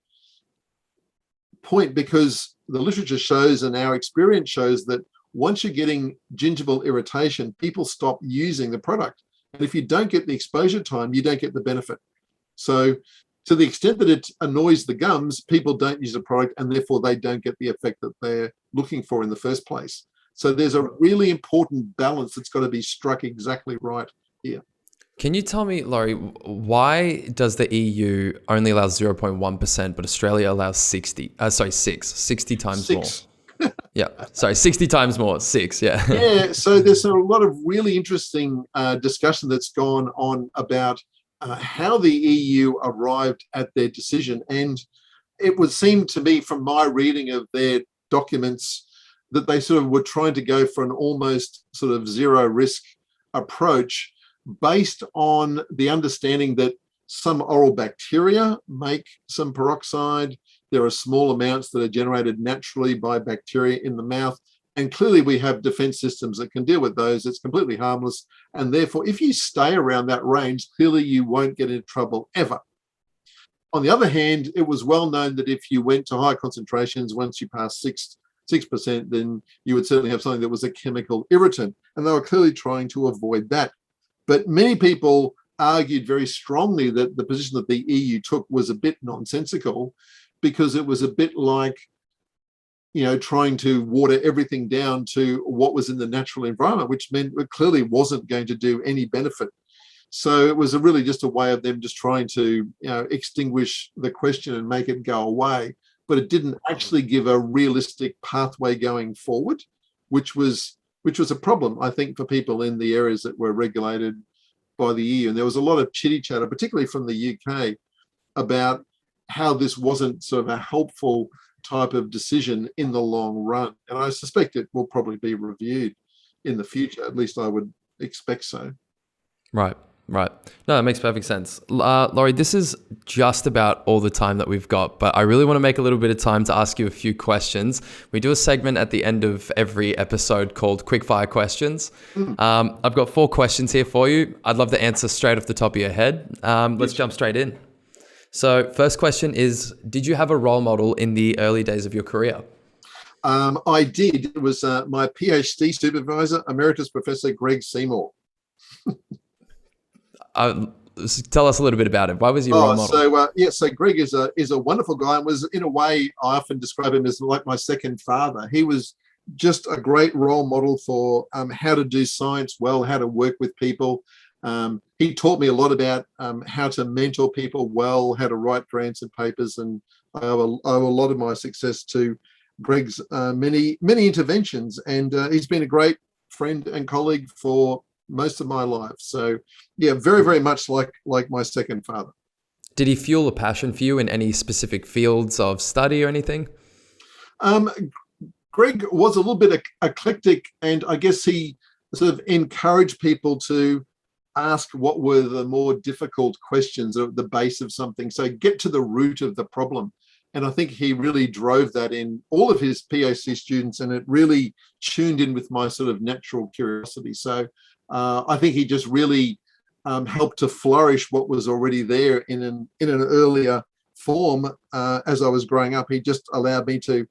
point, because the literature shows and our experience shows that once you're getting gingival irritation, people stop using the product. And if you don't get the exposure time, you don't get the benefit. So to the extent that it annoys the gums, people don't use the product, and therefore they don't get the effect that they're looking for in the first place. So there's a really important balance that's got to be struck exactly right here. Can you tell me, Laurie, why does the EU only allow 0.1%, but Australia allows 60 times more? Yeah, sorry, 60 times more, 6, yeah. Yeah, so there's a lot of really interesting discussion that's gone on about how the EU arrived at their decision. And it would seem to me from my reading of their documents that they sort of were trying to go for an almost sort of zero risk approach based on the understanding that some oral bacteria make some peroxide. There are small amounts that are generated naturally by bacteria in the mouth. And clearly we have defense systems that can deal with those. It's completely harmless. And therefore, if you stay around that range, clearly you won't get into trouble ever. On the other hand, it was well known that if you went to high concentrations, once you pass 6%, then you would certainly have something that was a chemical irritant. And they were clearly trying to avoid that. But many people argued very strongly that the position that the EU took was a bit nonsensical, because it was a bit like, trying to water everything down to what was in the natural environment, which meant it clearly wasn't going to do any benefit. So it was really just a way of them just trying to, extinguish the question and make it go away. But it didn't actually give a realistic pathway going forward, which was a problem, I think, for people in the areas that were regulated by the EU. And there was a lot of chitty chatter, particularly from the UK, about how this wasn't sort of a helpful type of decision in the long run. And I suspect it will probably be reviewed in the future. At least I would expect so. Right. No, that makes perfect sense. Laurie, this is just about all the time that we've got, but I really want to make a little bit of time to ask you a few questions. We do a segment at the end of every episode called Quickfire Questions. I've got 4 questions here for you. I'd love to answer straight off the top of your head. Let's jump straight in. So first question is, did you have a role model in the early days of your career? I did. It was my PhD supervisor, Emeritus Professor Greg Seymour. Tell us a little bit about it. Why was he a role model? So Greg is a wonderful guy, and was, in a way, I often describe him as like my second father. He was just a great role model for how to do science well, how to work with people. He taught me a lot about how to mentor people well, how to write grants and papers, and I owe a lot of my success to Greg's many interventions. And he's been a great friend and colleague for most of my life. So yeah, very, very much like my second father. Did he fuel a passion for you in any specific fields of study or anything? Greg was a little bit eclectic, and I guess he sort of encouraged people to ask what were the more difficult questions at the base of something. So get to the root of the problem. And I think he really drove that in all of his PhD students, and it really tuned in with my sort of natural curiosity. So I think he just really helped to flourish what was already there in an earlier form. As I was growing up, he just allowed me to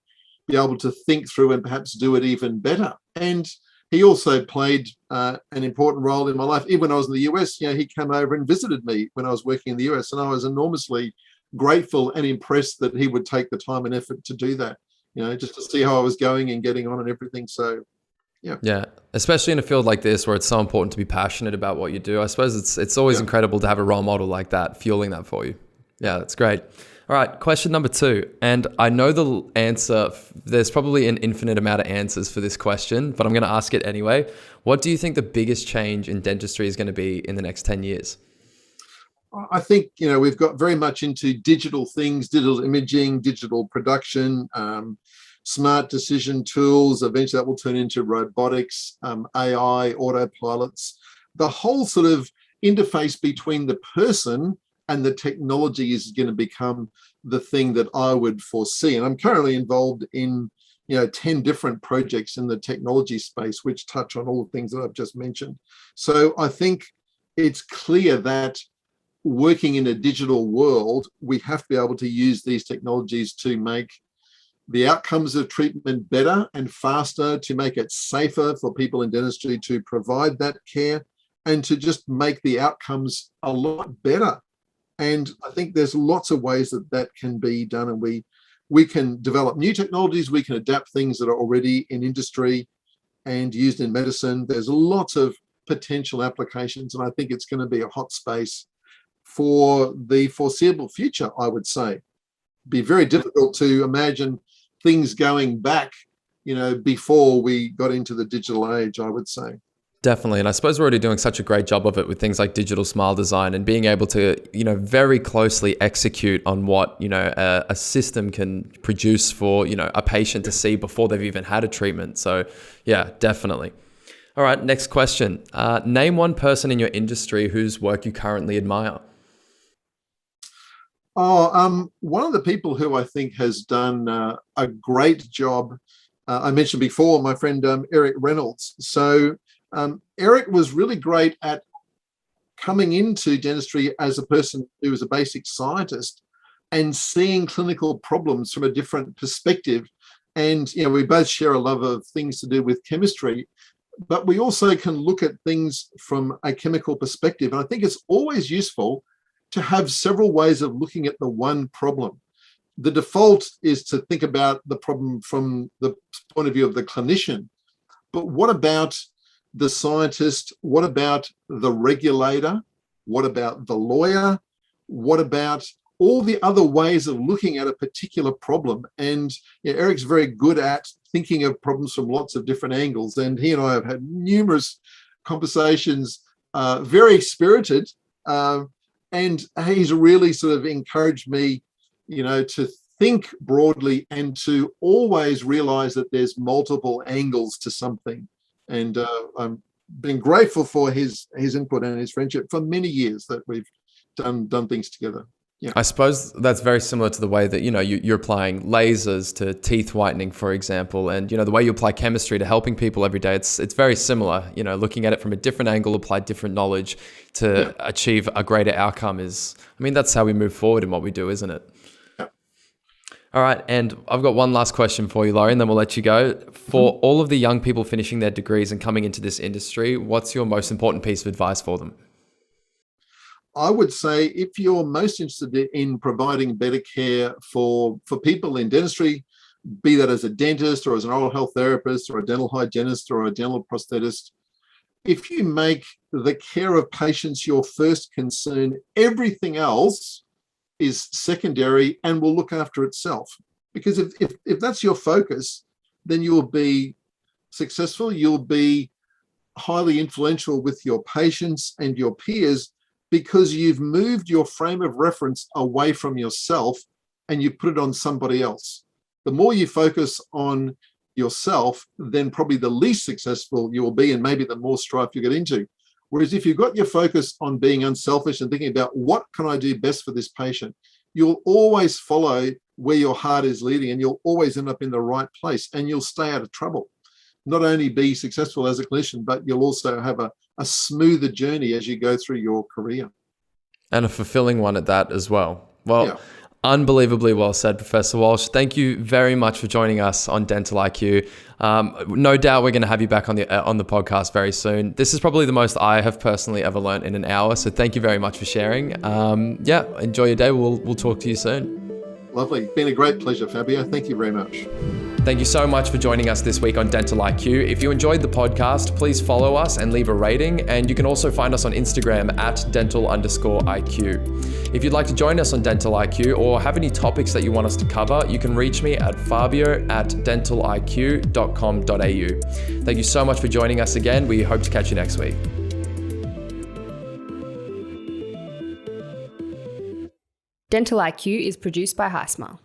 be able to think through and perhaps do it even better. And he also played an important role in my life. Even when I was in the US, he came over and visited me when I was working in the US, and I was enormously grateful and impressed that he would take the time and effort to do that, just to see how I was going and getting on and everything. So yeah, especially in a field like this where it's so important to be passionate about what you do. I suppose it's always incredible to have a role model like that fueling that for you. Yeah, that's great. All right, question number 2. And I know the answer, there's probably an infinite amount of answers for this question, but I'm going to ask it anyway. What do you think the biggest change in dentistry is going to be in the next 10 years? I think, we've got very much into digital things, digital imaging, digital production, smart decision tools. Eventually that will turn into robotics, AI, autopilots. The whole sort of interface between the person and the technology is going to become the thing that I would foresee. And I'm currently involved in 10 different projects in the technology space, which touch on all the things that I've just mentioned. So I think it's clear that working in a digital world, we have to be able to use these technologies to make the outcomes of treatment better and faster, to make it safer for people in dentistry to provide that care, and to just make the outcomes a lot better. And I think there's lots of ways that can be done, and we can develop new technologies, we can adapt things that are already in industry and used in medicine. There's lots of potential applications, and I think it's going to be a hot space for the foreseeable future, I would say. Be very difficult to imagine things going back, before we got into the digital age, I would say. Definitely. And I suppose we're already doing such a great job of it with things like digital smile design and being able to, very closely execute on what, a system can produce for, a patient to see before they've even had a treatment. So yeah, definitely. All right. Next question. Name one person in your industry whose work you currently admire. One of the people who I think has done a great job, I mentioned before, my friend Eric Reynolds. So Eric was really great at coming into dentistry as a person who was a basic scientist and seeing clinical problems from a different perspective. And, we both share a love of things to do with chemistry, but we also can look at things from a chemical perspective. And I think it's always useful to have several ways of looking at the one problem. The default is to think about the problem from the point of view of the clinician. But what about the scientist? What about the regulator? What about the lawyer? What about all the other ways of looking at a particular problem? And Eric's very good at thinking of problems from lots of different angles. And he and I have had numerous conversations, very spirited, and he's really sort of encouraged me, to think broadly and to always realize that there's multiple angles to something. And I'm been grateful for his input and his friendship for many years that we've done things together. Yeah. I suppose that's very similar to the way that, you're applying lasers to teeth whitening, for example, and, the way you apply chemistry to helping people every day. It's very similar, looking at it from a different angle, apply different knowledge to achieve a greater outcome that's how we move forward in what we do, isn't it? Yeah. All right. And I've got one last question for you, Laurie, and then we'll let you go. For all of the young people finishing their degrees and coming into this industry, what's your most important piece of advice for them? I would say if you're most interested in providing better care for people in dentistry, be that as a dentist or as an oral health therapist or a dental hygienist or a dental prosthetist, if you make the care of patients your first concern, everything else is secondary and will look after itself. Because if that's your focus, then you'll be successful, you'll be highly influential with your patients and your peers, because you've moved your frame of reference away from yourself and you put it on somebody else. The more you focus on yourself, then probably the least successful you will be, and maybe the more strife you get into. Whereas if you've got your focus on being unselfish and thinking about what can I do best for this patient, you'll always follow where your heart is leading, and you'll always end up in the right place, and you'll stay out of trouble. Not only be successful as a clinician, but you'll also have a smoother journey as you go through your career. And a fulfilling one at that as well. Well, unbelievably well said, Professor Walsh. Thank you very much for joining us on Dental IQ. No doubt we're going to have you back on the podcast very soon. This is probably the most I have personally ever learned in an hour. So thank you very much for sharing. Enjoy your day. We'll talk to you soon. Lovely. Been a great pleasure, Fabio. Thank you very much. Thank you so much for joining us this week on Dental IQ. If you enjoyed the podcast, please follow us and leave a rating. And you can also find us on Instagram at dental_IQ. If you'd like to join us on Dental IQ or have any topics that you want us to cover, you can reach me at fabio@dentaliq.com.au. Thank you so much for joining us again. We hope to catch you next week. Dental IQ is produced by Heisma.